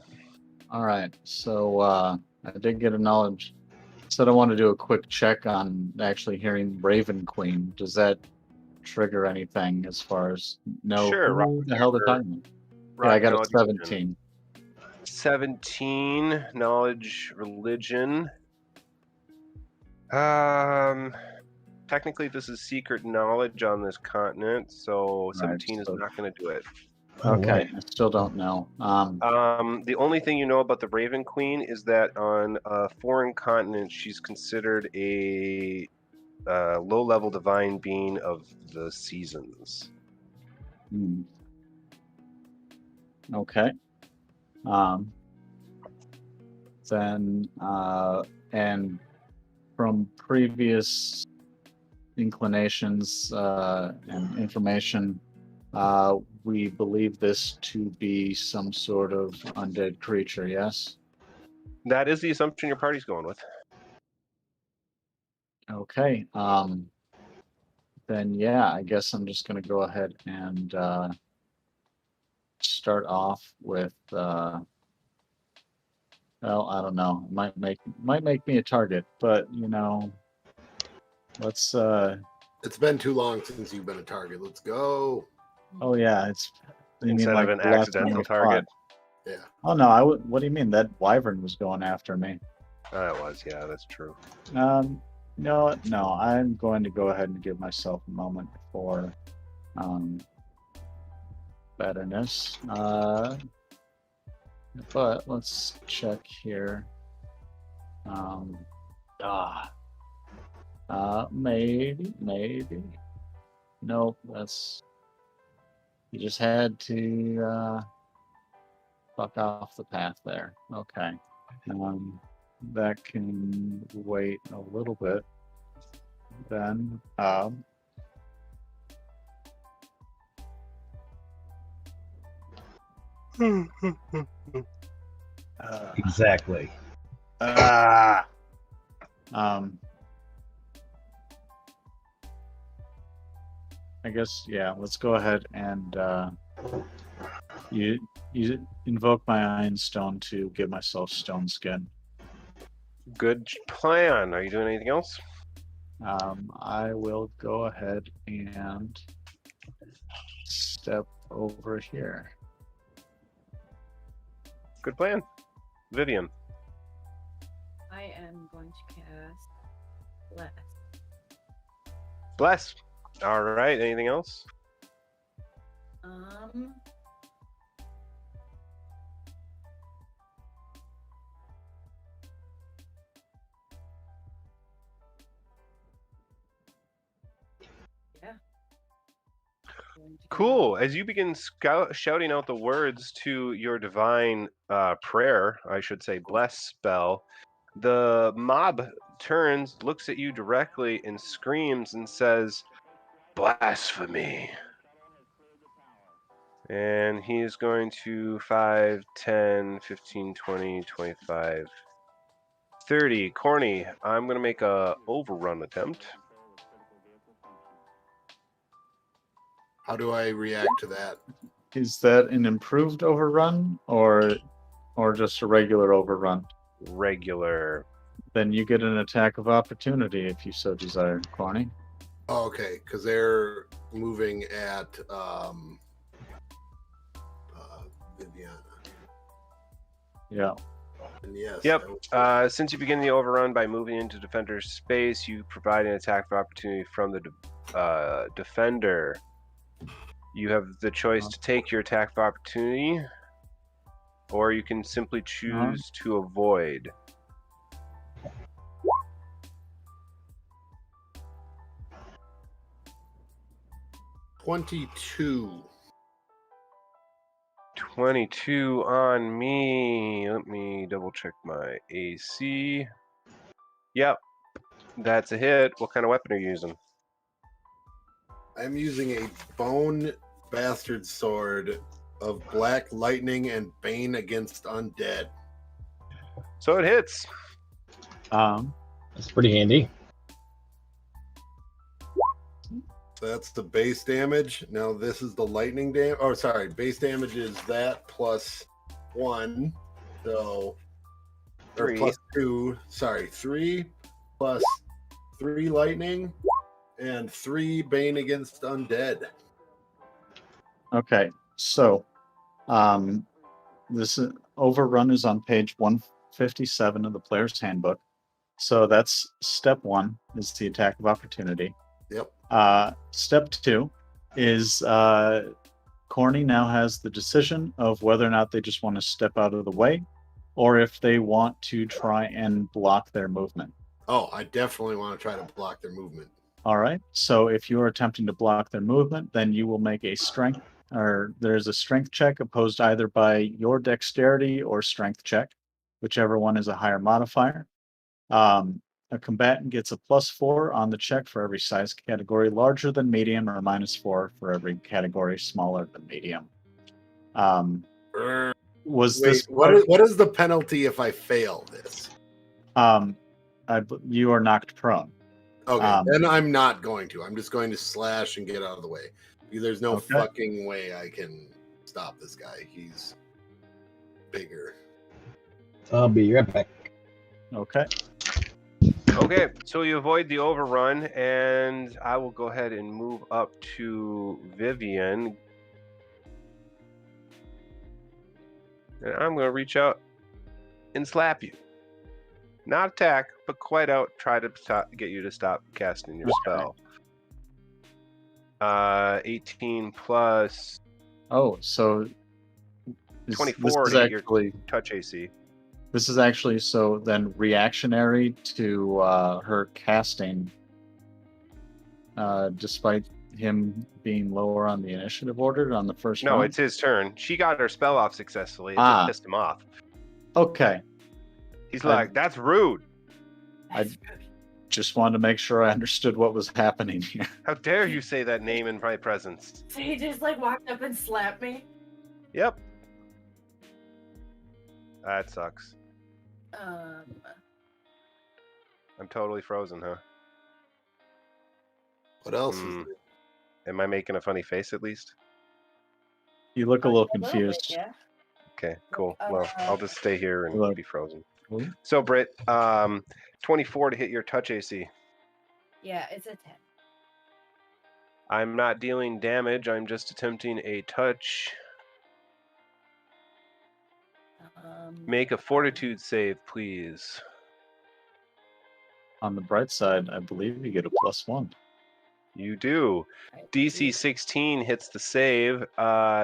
All right. So I did get a knowledge. Said I want to do a quick check on actually hearing Raven Queen. Does that trigger anything as far as Sure, who the hell they're talking about? Yeah, I got a 17. 17 knowledge religion. Technically this is secret knowledge on this continent, so 17 is not going to do it. Okay, I still don't know. The only thing you know about the Raven Queen is that on a foreign continent, she's considered a low-level divine being of the seasons. Okay. Then, and from previous inclinations and information, we believe this to be some sort of undead creature, yes? That is the assumption your party's going with. Okay. Then, yeah, I guess I'm just going to go ahead and start off with, well, I don't know. It might make me a target, but, you know, let's... It's been too long since you've been a target. Let's go. Oh, yeah, it's... Instead of an accidental target. Yeah. Oh, no, what do you mean? That wyvern was going after me. That was, yeah, that's true. No, I'm going to go ahead and give myself a moment for betterness. But let's check here. Maybe. Nope, that's... You just had to fuck off the path there. Okay. That can wait a little bit. Then, Exactly. I guess, yeah, let's go ahead and you invoke my Iron Stone to give myself Stone Skin. Good plan. Are you doing anything else? I will go ahead and step over here. Good plan. Vivenne. I am going to cast Bless. Bless. All right. Anything else? Yeah. Cool. As you begin shouting out the words to your divine prayer, I should say bless spell, the mob turns, looks at you directly, and screams and says, "Blasphemy." And he's going to 5, 10, 15, 20, 25, 30. Corny, I'm going to make a overrun attempt. How do I react to that? Is that an improved overrun or just a regular overrun? Regular. Then you get an attack of opportunity if you so desire, Corny. Oh, okay, because they're moving at Vivenne. Yeah. And yes. Yep. Since you begin the overrun by moving into defender's space, you provide an attack of opportunity from the defender. You have the choice to take your attack of opportunity, or you can simply choose to avoid. $22. 22 on me. Let me double check my AC. Yep, that's a hit. What kind of weapon are you using? I'm using a bone bastard sword of black lightning and bane against undead. So it hits. That's pretty handy. So that's the base damage. Now this is the lightning damage. Oh, sorry. Base damage is that plus 1. So, or 3. plus 2. Sorry, 3 plus 3 lightning and 3 bane against undead. Okay, so this overrun is on page 157 of the player's handbook. So that's step 1 is the attack of opportunity. Yep. Step 2 is Corni now has the decision of whether or not they just want to step out of the way or if they want to try and block their movement. Oh, I definitely want to try to block their movement. All right. So if you are attempting to block their movement, then you will make a strength, or there's a strength check opposed either by your dexterity or strength check, whichever one is a higher modifier. A combatant gets a +4 on the check for every size category larger than medium, or -4 for every category smaller than medium. Wait, what is the penalty if I fail this? You are knocked prone. Okay, then I'm not going to. I'm just going to slash and get out of the way. Because there's no fucking way I can stop this guy. He's bigger. I'll be right back. Okay. Okay, so you avoid the overrun, and I will go ahead and move up to Vivenne. And I'm going to reach out and slap you. Not attack, but quite out, try to get you to stop casting your spell. 18 plus... Oh, so... 24 to hit your touch AC. This is actually so then reactionary to her casting, despite him being lower on the initiative order on the first round. No, it's his turn. She got her spell off successfully. It just pissed him off. Okay. He's like, that's rude. I just wanted to make sure I understood what was happening here. How dare you say that name in my presence? So he just like walked up and slapped me? Yep. That sucks. I'm totally frozen, huh? What else is there? Am I making a funny face at least? You look a little confused. Bit, yeah. Okay, cool. Well, I'll just stay here and be frozen. Mm-hmm. So, Britt, 24 to hit your touch AC. Yeah, it's a 10. I'm not dealing damage. I'm just attempting a touch. Make a fortitude save, please. On the bright side, I believe you get a +1. You do. DC 16 hits the save.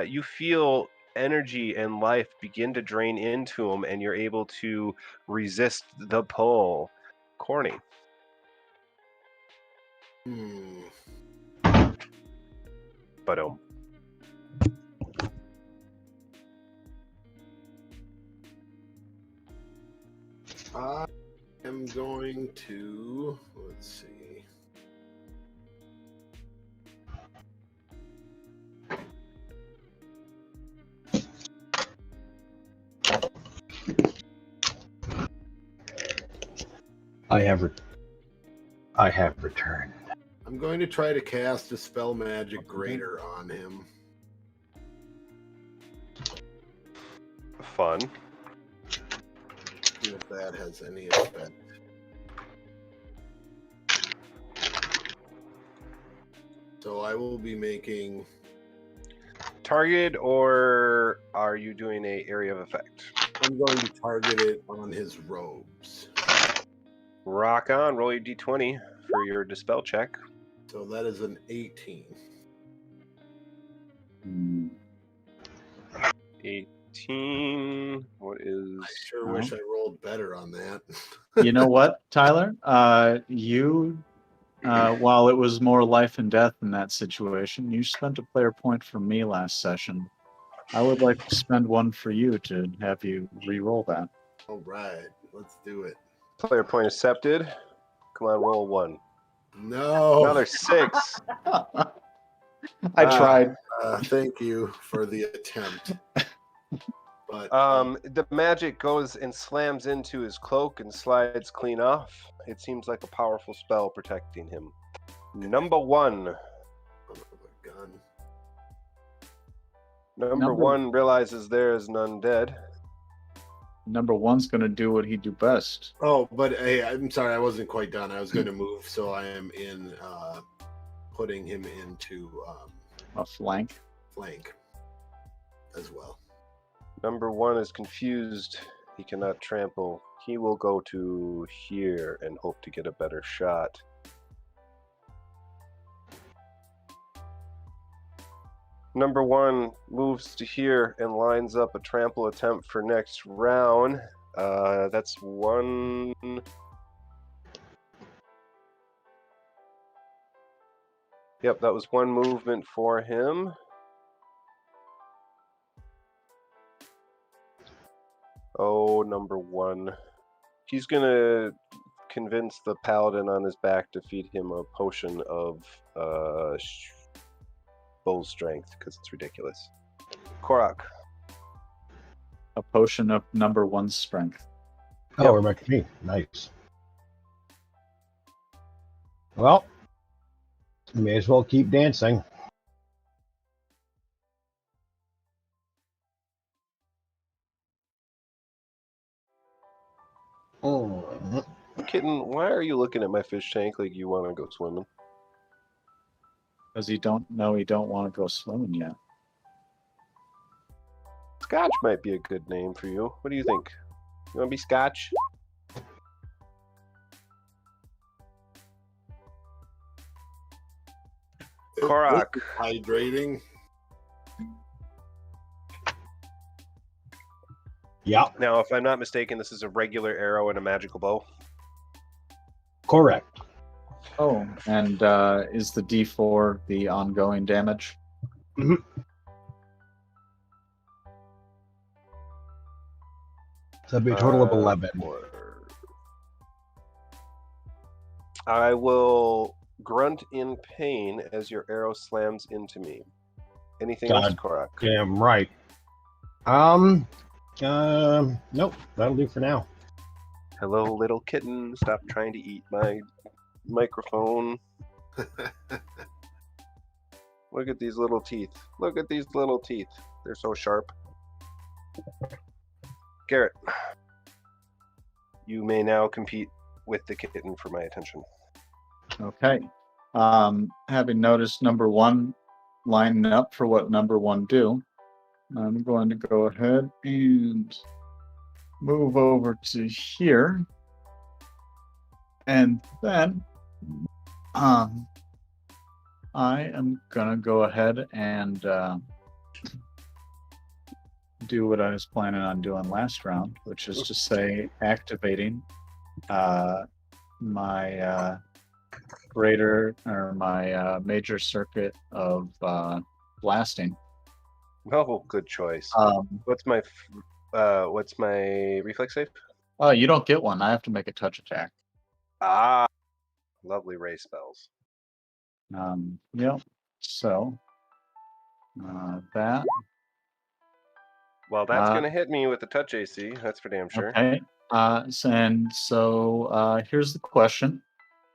You feel energy and life begin to drain into him, and you're able to resist the pull. Corny. But I am going to, let's see. I have returned. I'm going to try to cast a spell magic greater on him. Fun. See if that has any effect. So I will be making... Target, or are you doing a area of effect? I'm going to target it on his robes. Rock on. Roll your d20 for your dispel check. So that is an 18. 18. What is... I sure wish I rolled better on that. You know what, Tyler? While it was more life and death in that situation, you spent a player point for me last session. I would like to spend one for you to have you re-roll that. All right, let's do it. Player point accepted. Come on, roll 1. No. Another 6. I tried. Thank you for the attempt. But the magic goes and slams into his cloak and slides clean off. It seems like a powerful spell protecting him. Number 1. Son of a gun. Number 1 realizes there is none dead. Number 1's going to do what he do best. Oh, but hey, I'm sorry, I wasn't quite done. I was going to move, so I am in putting him into A flank. flank as well. Number 1 is confused. He cannot trample. He will go to here and hope to get a better shot. Number 1 moves to here and lines up a trample attempt for next round. That's 1. Yep, that was 1 movement for him. Oh, number 1. He's going to convince the paladin on his back to feed him a potion of bull strength because it's ridiculous. Korrok. A potion of number 1's strength. Oh, Yep. we're back to me. Nice. Well, you may as well keep dancing. Oh. Kitten, why are you looking at my fish tank like you want to go swimming? Because you don't want to go swimming yet. Scotch might be a good name for you. What do you think? You want to be Scotch? Korrok. This is hydrating. Yeah, Now, if I'm not mistaken, this is a regular arrow and a magical bow. correct. Oh, and is the D4 the ongoing damage? Mhm. So that'd be a total of 11. I will grunt in pain as your arrow slams into me. Anything else, God. Korrok? Damn right. Nope, that'll do for now. Hello, little kitten. Stop trying to eat my microphone. Look at these little teeth. Look at these little teeth. They're so sharp. Garrett, you may now compete with the kitten for my attention. Okay. Having noticed number 1 lining up for what number 1 do, I'm going to go ahead and move over to here. And then I am going to go ahead and do what I was planning on doing last round, which is to say activating my major circuit of blasting. Oh, good choice. What's my reflex save? Oh, you don't get one. I have to make a touch attack. Ah, lovely ray spells. Yep. So that. Well, that's going to hit me with the touch AC. That's for damn sure. Okay. So here's the question.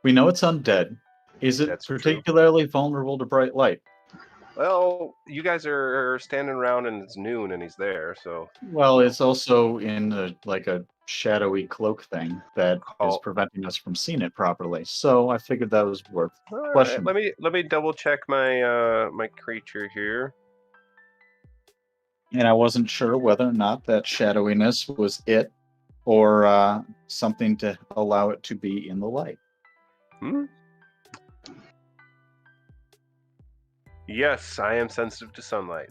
We know it's undead. Is it That's true. particularly vulnerable to bright light? Well, you guys are standing around and it's noon and he's there, so... Well, it's also in a shadowy cloak thing that is Oh. preventing us from seeing it properly. So I figured that was worth All right, questioning. let me double check my my creature here. And I wasn't sure whether or not that shadowiness was it or something to allow it to be in the light. Yes, I am sensitive to sunlight.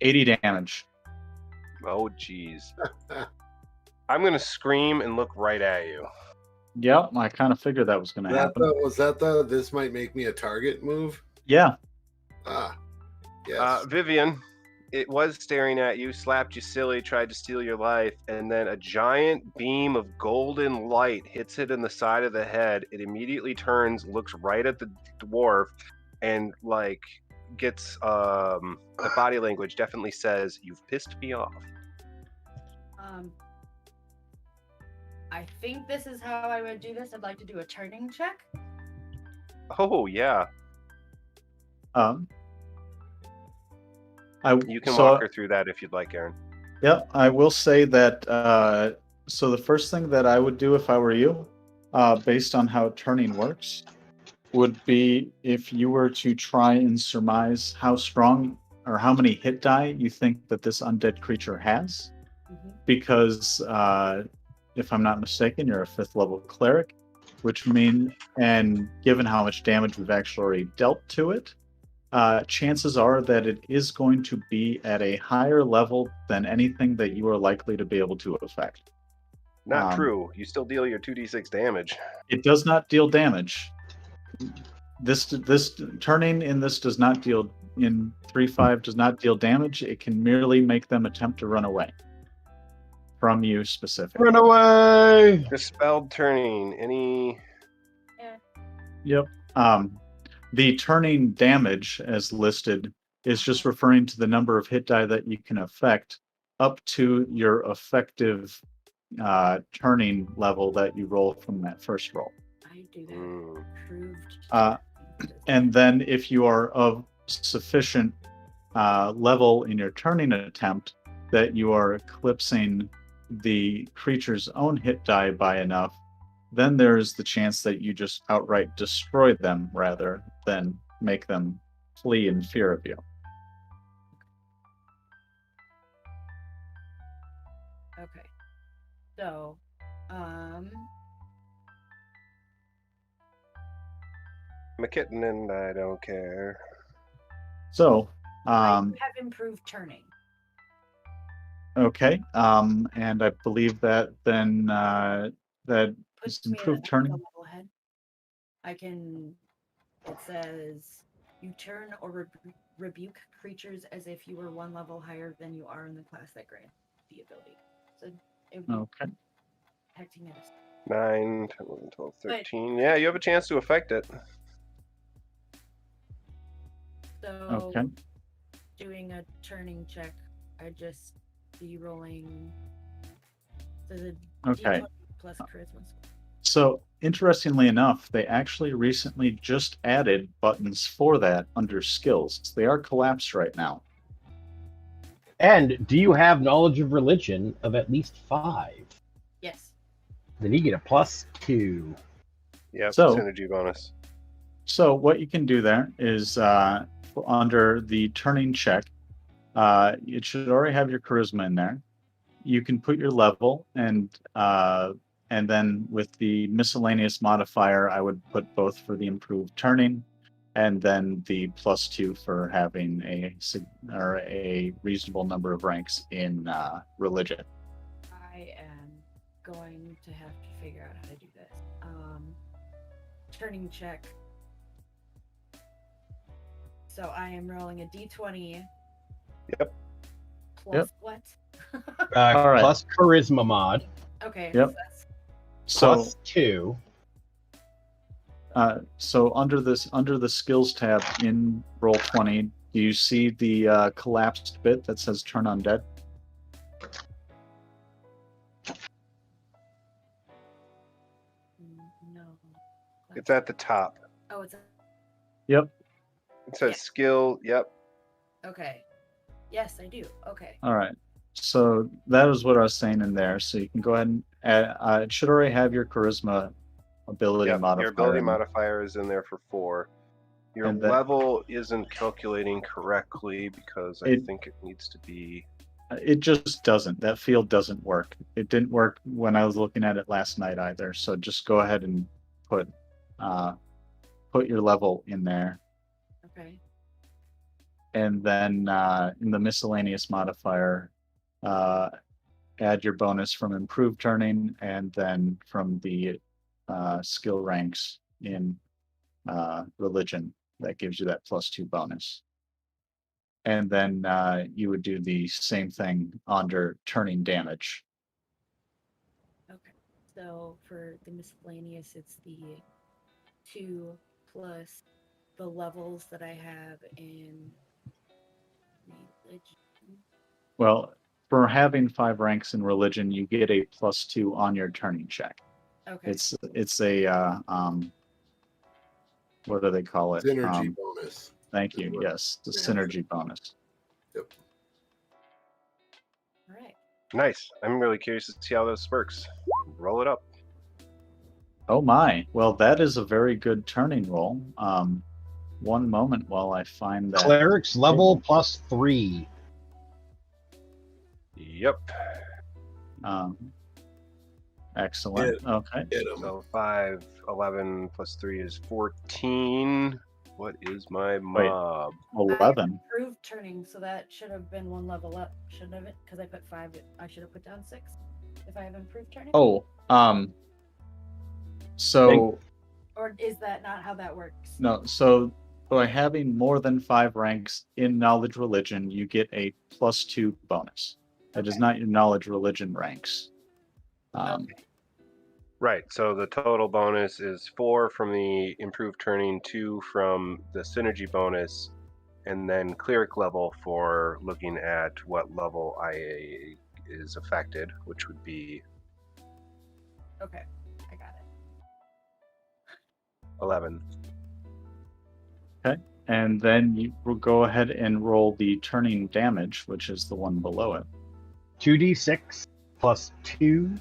80 damage. Oh, jeez. I'm going to scream and look right at you. Yep, I kind of figured that was going to happen. Was that the this might make me a target move? Yeah. Ah, yes. Vivenne, it was staring at you, slapped you silly, tried to steal your life, and then a giant beam of golden light hits it in the side of the head. It immediately turns, looks right at the dwarf, and like gets the body language definitely says, "You've pissed me off." I think this is how I would do this. I'd like to do a turning check. Oh yeah. You can walk her through that if you'd like, Aaron. Yep, I will say that. So the first thing that I would do if I were you, based on how turning works, would be if you were to try and surmise how strong or how many hit die you think that this undead creature has. Mm-hmm. Because if I'm not mistaken, you're a 5th level cleric, which means, and given how much damage we've actually already dealt to it, chances are that it is going to be at a higher level than anything that you are likely to be able to affect. Not true. You still deal your 2d6 damage. It does not deal damage. This turning in this does not deal in 3-5 does not deal damage. It can merely make them attempt to run away from you specifically. Run away! Dispelled turning. Any? Yeah. Yep. The turning damage, as listed, is just referring to the number of hit die that you can affect up to your effective turning level that you roll from that first roll. I do that. Approved. And then if you are of sufficient level in your turning attempt that you are eclipsing the creature's own hit die by enough, then there's the chance that you just outright destroy them rather than make them flee in fear of you. Okay. So, I'm a kitten and I don't care. So, I have improved turning. Okay, and I believe that then that Puts is me at improved a turning. level ahead. It says you turn or rebuke creatures as if you were 1 level higher than you are in the class that grants the ability. So it would be Okay. protecting it. 9, 10, 11, 12, 13. Yeah, you have a chance to affect it. So, Okay. doing a turning check, I just be rolling the Okay. D20 plus charisma. So, interestingly enough, they actually recently just added buttons for that under skills. They are collapsed right now. And do you have knowledge of religion of at least 5? Yes. Then you get a +2. Yep, So- synergy bonus. So, what you can do there is under the turning check, it should already have your charisma in there. You can put your level and then with the miscellaneous modifier, I would put both for the improved turning and then the +2 for having a reasonable number of ranks in religion. I am going to have to figure out how to do this. Turning check. So I am rolling a D20. Yep. Plus what? All right. Plus charisma mod. Okay. Yep. So So, +2. so under the skills tab in Roll20, do you see the collapsed bit that says "Turn Undead"? no. It's at the top. Oh, it's Yep. It says Yeah. skill. Yep. okay. Yes, I do. Okay. All right. So that was what I was saying in there. So you can go ahead and add, it should already have your charisma ability Yep. modifier. Your ability in there. modifier is in there for 4. Your And then- level isn't calculating correctly because I think it needs to be It just doesn't. That field doesn't work. It didn't work when I was looking at it last night either. So just go ahead and put your level in there. Okay. And then in the miscellaneous modifier, add your bonus from improved turning and then from the skill ranks in religion. That gives you that +2 bonus. And then you would do the same thing under turning damage. Okay. So for the miscellaneous, it's the 2 plus the levels that I have in religion. Well, for having 5 ranks in religion, you get a +2 on your turning check. Okay. It's a what do they call it? Synergy bonus. Thank you. Yes, the synergy bonus. Yep. All right. Nice. I'm really curious to see how this works. Roll it up. Oh my. Well, that is a very good turning roll. One moment while I find that. Cleric's level +3. Yep. Excellent. Okay. Hit 'em. So 5, 11 plus 3 is 14. What is my mob? 11. Improved turning, so that should have been 1 level up, shouldn't have it? Because I put 5. I should have put down 6. If I have improved turning. Oh, so Or is that not how that works? no, so by having more than 5 ranks in knowledge religion, you get a +2 bonus. That is Okay. not your knowledge religion ranks. Okay. Right. So the total bonus is 4 from the improved turning, 2 from the synergy bonus, and then cleric level for looking at what level IA is affected, which would be Okay. I got it. 11. And then you will go ahead and roll the turning damage, which is the one below it. 2d6 plus 2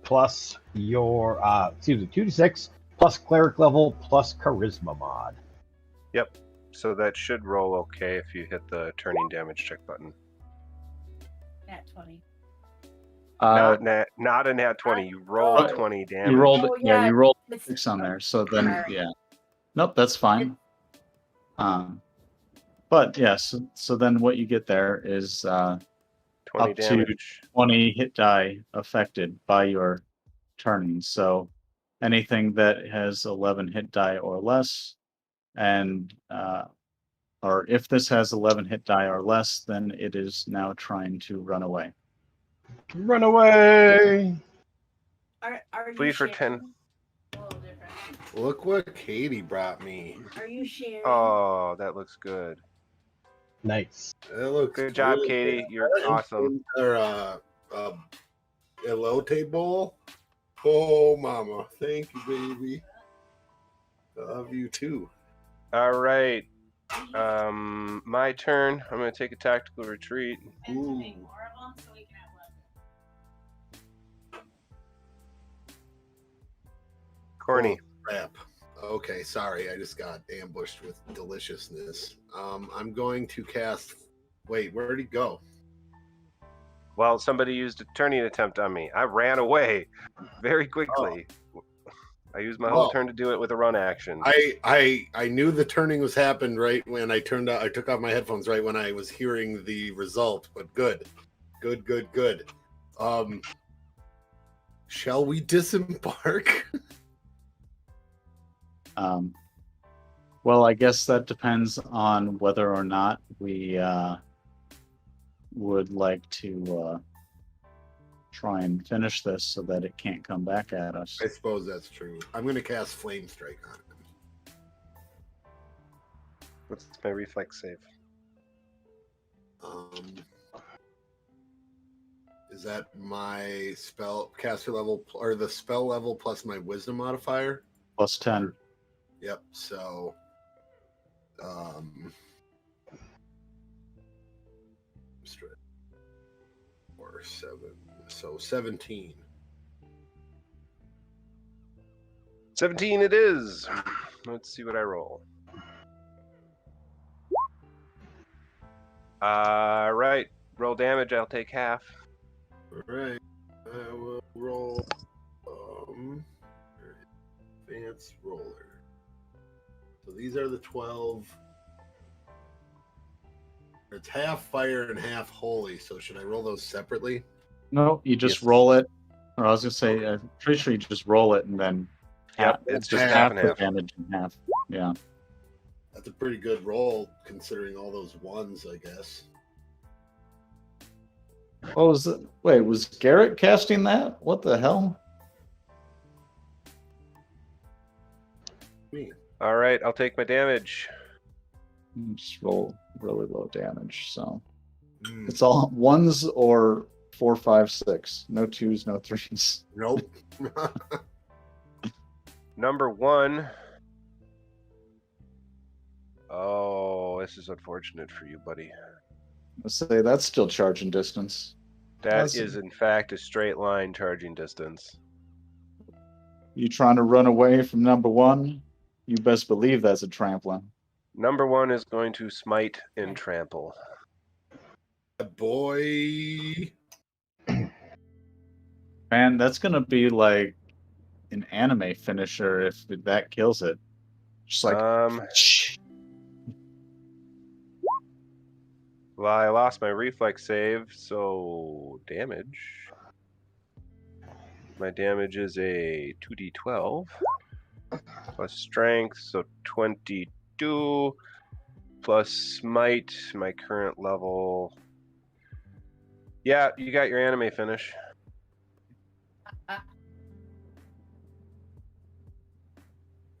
plus your 2d6 plus cleric level plus charisma mod. Yep. So that should roll okay if you hit the turning damage check button. Nat 20. Not a nat 20. You roll Oh. 20 damage. You rolled, Oh, yeah, yeah, you rolled it's- 6 on there. So then, Alright. yeah. Nope, that's fine. But yes, so then what you get there is 20 up to damage. 20 hit die affected by your turning. So anything that has 11 hit die or less, and or if this has 11 hit die or less, then it is now trying to run away. Run away! Are you Flee for sharing? 10. A little different. Look what Katie brought me. Are you sharing? Oh, that looks good. Nice. That looks Good job, really Katie. good. You're awesome. Or elote bowl. Oh, mama. Thank you, baby. Love you too. All right. My turn. I'm going to take a tactical retreat. Ooh. Corny. Crap. Okay, sorry. I just got ambushed with deliciousness. I'm going to cast. Wait, where did he go? Well, somebody used a turning attempt on me. I ran away very quickly. I used my whole turn to do it with a run action. I knew the turning was happened right when I took off my headphones right when I was hearing the result, but good. Shall we disembark? Well, I guess that depends on whether or not we would like to try and finish this so that it can't come back at us. I suppose that's true. I'm going to cast Flame Strike on him. What's my reflex save? Is that my spell caster level or the spell level plus my wisdom modifier? Plus 10. Yep. So, or 7. So 17. 17 it is. Let's see what I roll. Right. Roll damage. I'll take half. All right. I will roll. Advanced roller. So these are the 12. It's half fire and half holy. So should I roll those separately? No, you just Yes. roll it. Or I was gonna say, I'm pretty sure you just roll it and then Yep, it's just half half half and the half. damage in half. Yeah. That's a pretty good roll considering all those ones, I guess. What was it? Wait, was Garrett casting that? What the hell? Me. All right, I'll take my damage. Just roll really low damage. So Mm, it's all ones or 4, 5, 6. No 2s, no 3s. nope. Number 1. Oh, this is unfortunate for you, buddy. Let's say that's still charging distance. That is, in fact, a straight line charging distance. You trying to run away from number 1? You best believe that's a trampling. Number 1 is going to smite and trample. Boy. Man, that's gonna be like an anime finisher if that kills it. Just like Well, I lost my reflex save, so damage. My damage is a 2d12 plus strength, so 22 plus smite, my current level. Yeah, you got your anime finish.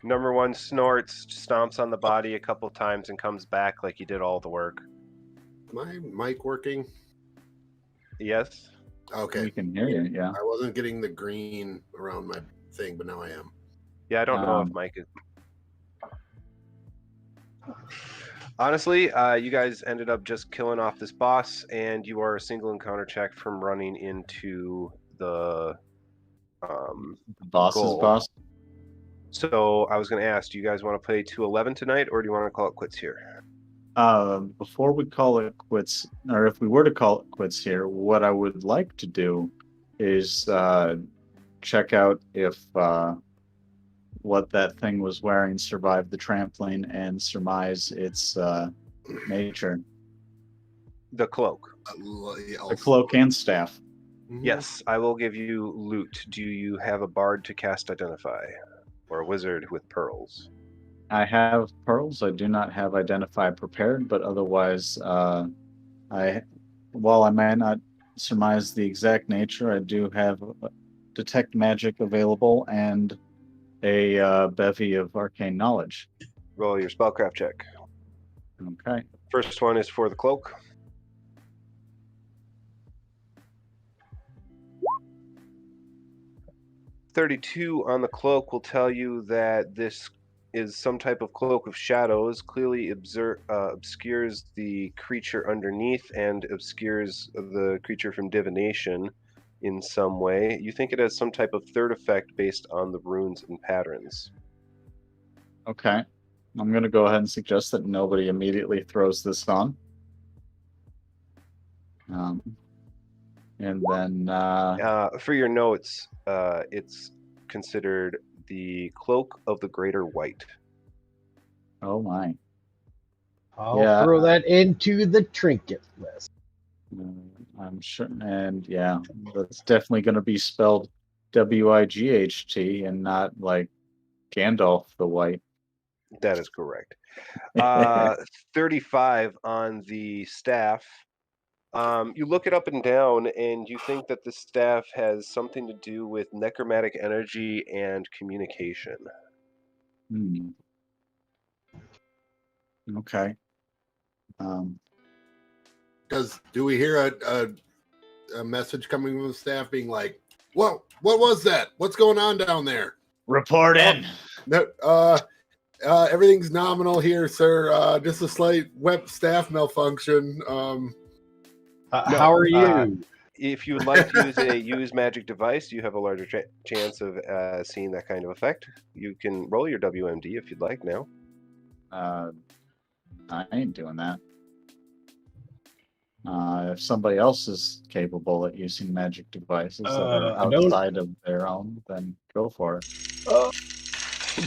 Number 1 snorts, stomps on the body a couple times, and comes back like he did all the work. My mic working? Yes? Okay. we can hear you, yeah. I wasn't getting the green around my thing, but now I am. Yeah, I don't know if Mike is. Honestly, you guys ended up just killing off this boss, and you are a single encounter check from running into the The boss's goal. boss. So I was going to ask, do you guys want to play 211 tonight, or do you want to call it quits here? Before we call it quits, or if we were to call it quits here, what I would like to do is check out if what that thing was wearing survived the trampling and surmise its nature. The cloak. The cloak and staff. Yes, I will give you loot. Do you have a bard to cast Identify? Or a wizard with pearls? I have pearls. I do not have Identify prepared, but otherwise, while I may not surmise the exact nature, I do have Detect Magic available and a bevy of arcane knowledge. Roll your spellcraft check. Okay. First one is for the cloak. .32 on the cloak will tell you that this is some type of cloak of shadows, clearly obscures the creature underneath and obscures the creature from divination in some way. You think it has some type of third effect based on the runes and patterns. Okay. I'm going to go ahead and suggest that nobody immediately throws this on. And then... for your notes, it's considered the Cloak of the Greater White. Oh my. I'll throw that into the trinket list. I'm sure. And yeah, that's definitely going to be spelled W-I-G-H-T and not like Gandalf the White. That is correct. 35 on the staff. You look it up and down, and you think that the staff has something to do with necromantic energy and communication. Okay. Do we hear a message coming from the staff being like, "Whoa, what was that? What's going on down there?" Report in. No, everything's nominal here, sir. Just a slight web staff malfunction. How are you? If you would like to use magic device, you have a larger chance of seeing that kind of effect. You can roll your WMD if you'd like now. I ain't doing that. If somebody else is capable at using magic devices that are I don't. outside of their own, then go for it. Oh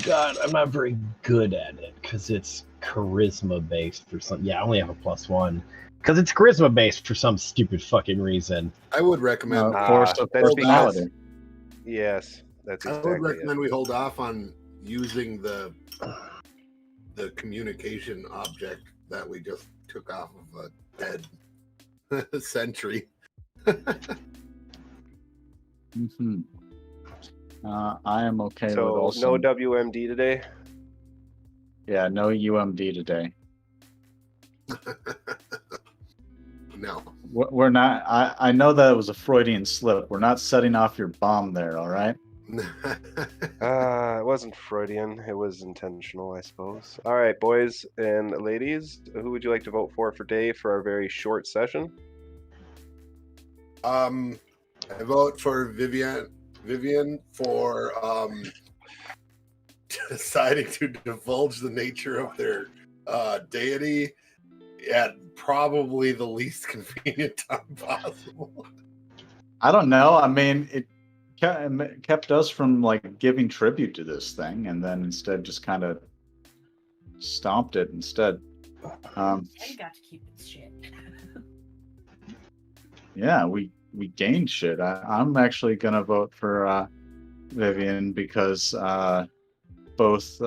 God, I'm not very good at it because it's charisma based for some. Yeah, I only have a +1 because it's charisma based for some stupid fucking reason. I would recommend. Force of that's personality. Yes, that's I exactly would recommend it. we hold off on using the communication object that we just took off of a dead sentry. Mm-hmm. I am okay with So also. no WMD today. Yeah, no UMD today. No. We're not. I know that it was a Freudian slip. We're not setting off your bomb there. All right. It wasn't Freudian. It was intentional, I suppose. All right, boys and ladies, who would you like to vote for today for our very short session? I vote for Vivenne for deciding to divulge the nature of their deity at probably the least convenient time possible. I don't know. I mean, it kept us from like giving tribute to this thing, and then instead just kind of stomped it instead. And got to keep its shit. Yeah, we gained shit. I'm actually gonna vote for Vivenne because both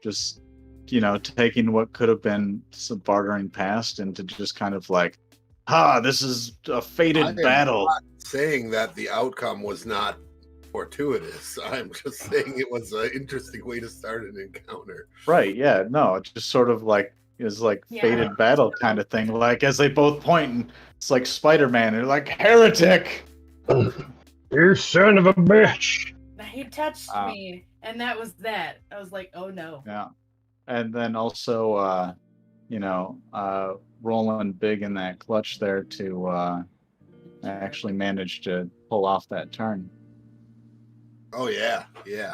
just taking what could have been some bartering past into just kind of like, this is a fated battle. Not saying that the outcome was not fortuitous. I'm just saying it was an interesting way to start an encounter. Right, yeah, no, it just sort of like is like fated battle kind of thing. Like as they both point, and it's like Spider-Man. They're like, heretic! You son of a bitch! He touched me, and that was that. I was like, oh no. Yeah. And then also, rolling big in that clutch there to actually manage to pull off that turn. Oh yeah, yeah.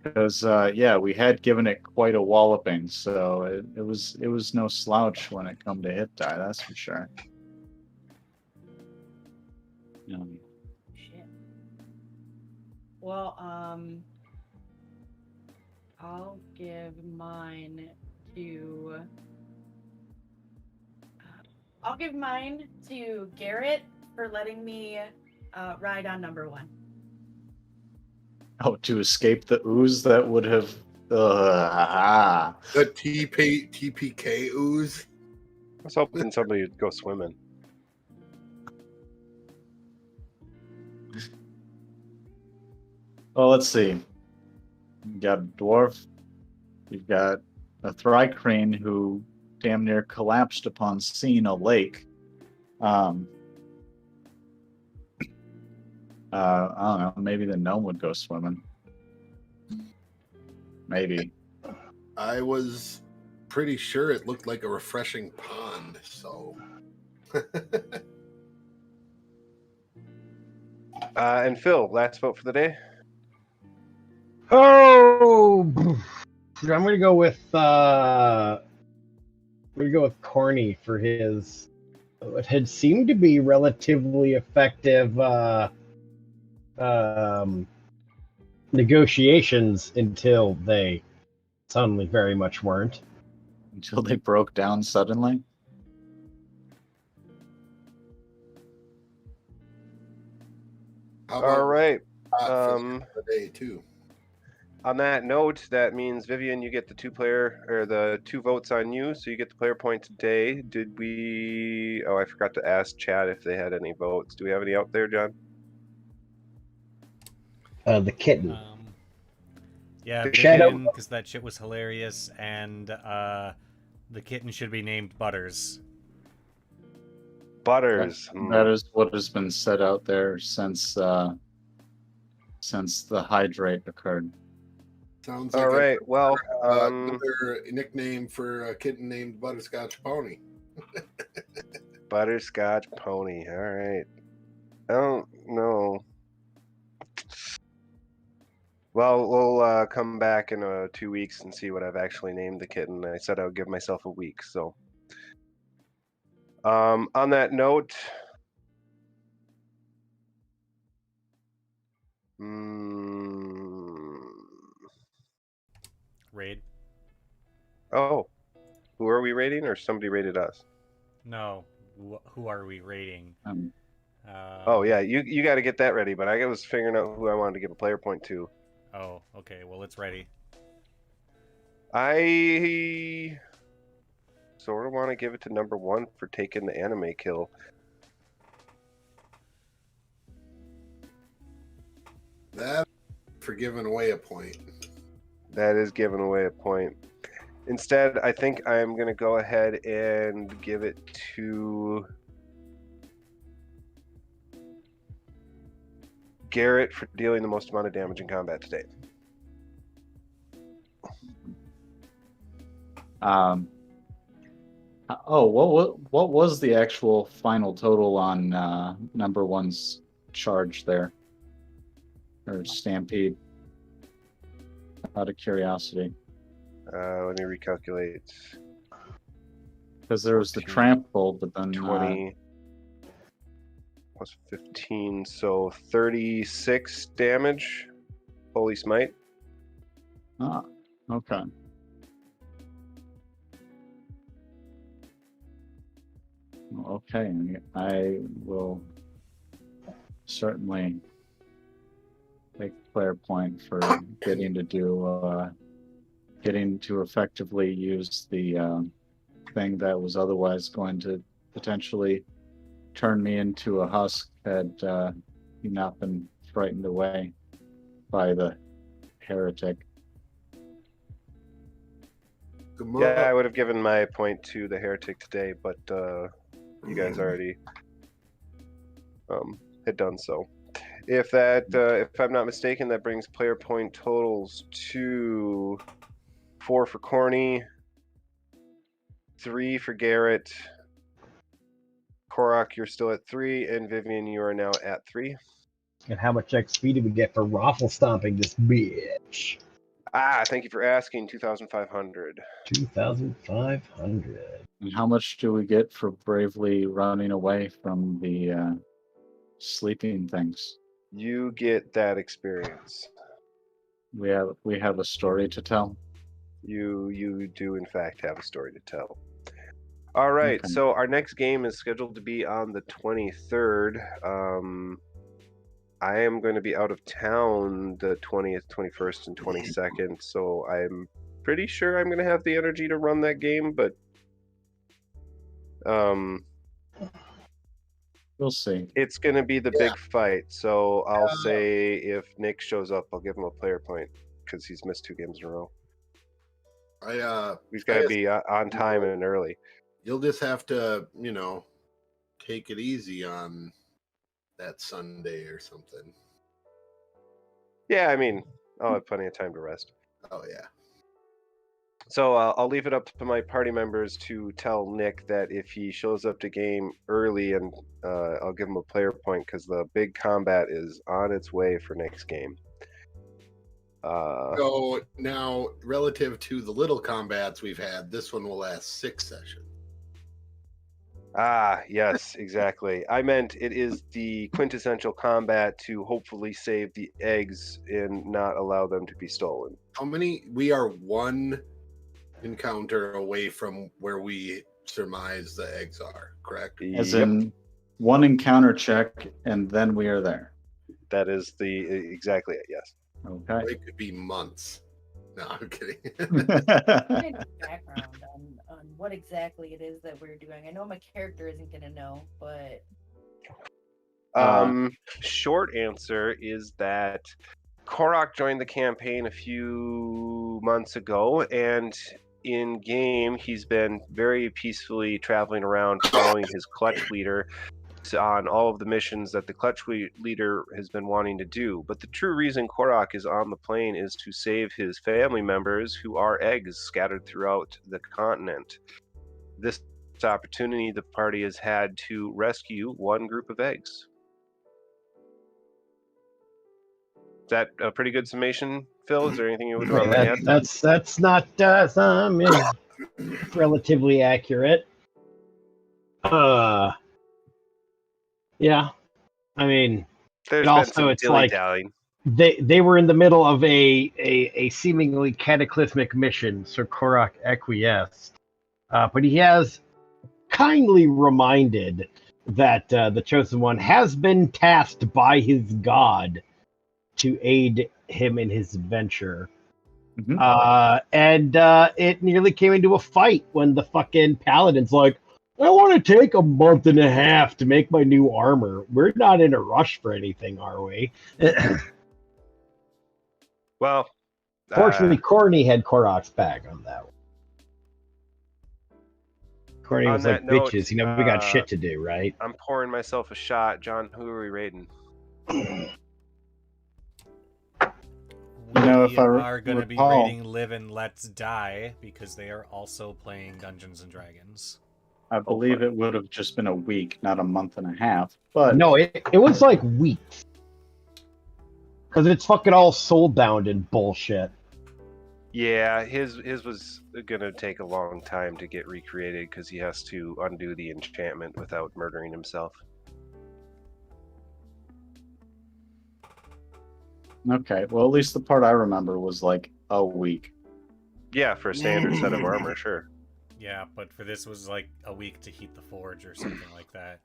Because we had given it quite a walloping, so it was no slouch when it come to hit die. That's for sure. Shit. Well, I'll give mine to. I'll give mine to Garrett for letting me ride on number 1. Oh, to escape the ooze that would have. The TPK ooze. I was hoping somebody would go swimming. Well, let's see. You've got a dwarf. You've got a thri-crane who damn near collapsed upon seeing a lake. I don't know. Maybe the gnome would go swimming. Maybe. I was pretty sure it looked like a refreshing pond, so. And Phil, last vote for the day. Oh, I'm gonna go with Corni for his what had seemed to be relatively effective negotiations until they suddenly very much weren't. Until they broke down suddenly. How about All right. for the day too? On that note, that means Vivenne, you get the 2 votes on you, so you get the player point today. Did we? Oh, I forgot to ask Chad if they had any votes. Do we have any out there, John? The kitten. Yeah, The shadow. because that shit was hilarious, and the kitten should be named Butters. Butters. That is what has been said out there since the hydrate occurred. Sounds like All right. Well, another nickname for a kitten named Butterscotch Pony. Butterscotch Pony. All right. I don't know. Well, we'll come back in 2 weeks and see what I've actually named the kitten. I said I would give myself a week, so On that note, Raid? oh, who are we raiding, or somebody raided us? No. Who are we raiding? Oh yeah, you got to get that ready. But I was figuring out who I wanted to give a player point to. Oh, okay. Well, it's ready. I sort of want to give it to number 1 for taking the anime kill. That for giving away a point. That is giving away a point. Instead, I think I'm going to go ahead and give it to Garrett for dealing the most amount of damage in combat today. What was the actual final total on number 1's charge there? Or stampede? Out of curiosity. Let me recalculate. Because there was the trample, but then 20 plus 15, so 36 damage. Holy smite. Okay. Okay, I will certainly take player point for getting to effectively use the thing that was otherwise going to potentially turn me into a husk had he not been frightened away by the heretic. Yeah, I would have given my point to the heretic today, but you guys already had done so. If I'm not mistaken, that brings player point totals to 4 for Corni, 3 for Garrett. Korrok, you're still at 3, and Vivenne, you are now at 3. And how much XP do we get for raffle stomping this bitch? Thank you for asking. 2,500. 2,500. And how much do we get for bravely running away from the sleeping things? You get that experience. We have a story to tell. You do in fact have a story to tell. All right, Okay. So our next game is scheduled to be on the 23rd. I am going to be out of town the 20th, 21st, and 22nd, so I'm pretty sure I'm going to have the energy to run that game, but We'll see. it's going to be the big fight. So I'll say if Nick shows up, I'll give him a player point because he's missed 2 games in a row. He's got to be on time and early. You'll just have to, take it easy on that Sunday or something. Yeah, I mean, I'll have plenty of time to rest. Oh, yeah. So I'll leave it up to my party members to tell Nick that if he shows up to game early, and I'll give him a player point because the big combat is on its way for next game. So now, relative to the little combats we've had, this one will last 6 sessions. Yes, exactly. I meant it is the quintessential combat to hopefully save the eggs and not allow them to be stolen. How many? We are 1 encounter away from where we surmise the eggs are, correct? As in 1 encounter check, and then we are there. That is exactly it, yes. Okay. It could be months. No, I'm kidding. Background on what exactly it is that we're doing. I know my character isn't going to know, but... Short answer is that Korrok joined the campaign a few months ago, and in game he's been very peacefully traveling around following his clutch leader on all of the missions that the clutch leader has been wanting to do. But the true reason Korrok is on the plane is to save his family members who are eggs scattered throughout the continent. This opportunity the party has had to rescue 1 group of eggs. Is that a pretty good summation, Phil? Is there anything you would want to add? That's not some is relatively accurate. Yeah. I mean, There's And been also, some it's like- dilly-dallying. they were in the middle of a seemingly cataclysmic mission, so Korrok acquiesced. But he has kindly reminded that the Chosen One has been tasked by his god to aid him in his adventure. Mhm. And it nearly came into a fight when the fucking paladin's like, I want to take a month and a half to make my new armor. We're not in a rush for anything, are we? Well, Fortunately, Corni had Korrok's back on that one. Corni On was like, that note, bitches, we got shit to do, right? I'm pouring myself a shot. John, who are we raiding? We if I are going to be recall- raiding Live and Let's Die because they are also playing Dungeons and Dragons. I believe it would have just been a week, not a month and a half. But No, it was like weeks. Because it's fucking all soul-bound and bullshit. Yeah, his was gonna take a long time to get recreated because he has to undo the enchantment without murdering himself. okay, well, at least the part I remember was like a week. Yeah, for a standard set of armor, sure. Yeah, but for this was like a week to heat the forge or something like that.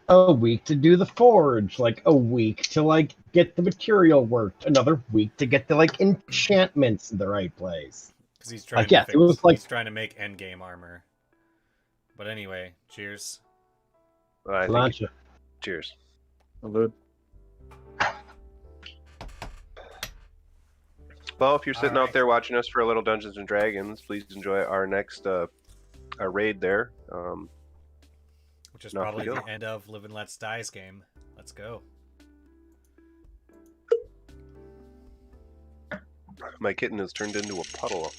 A week to do the forge, like a week to like get the material worked, another week to get the like enchantments in the right place. Because he's trying yeah, to it was like- he's trying to make endgame armor. But anyway, cheers. Well, I think Launch it. cheers. Salute. Well, if you're sitting All out right. there watching us for a little Dungeons and Dragons, please enjoy our next our raid there. Which is Off we probably go. the end of Live and Let's Die's game. Let's go. My kitten has turned into a puddle.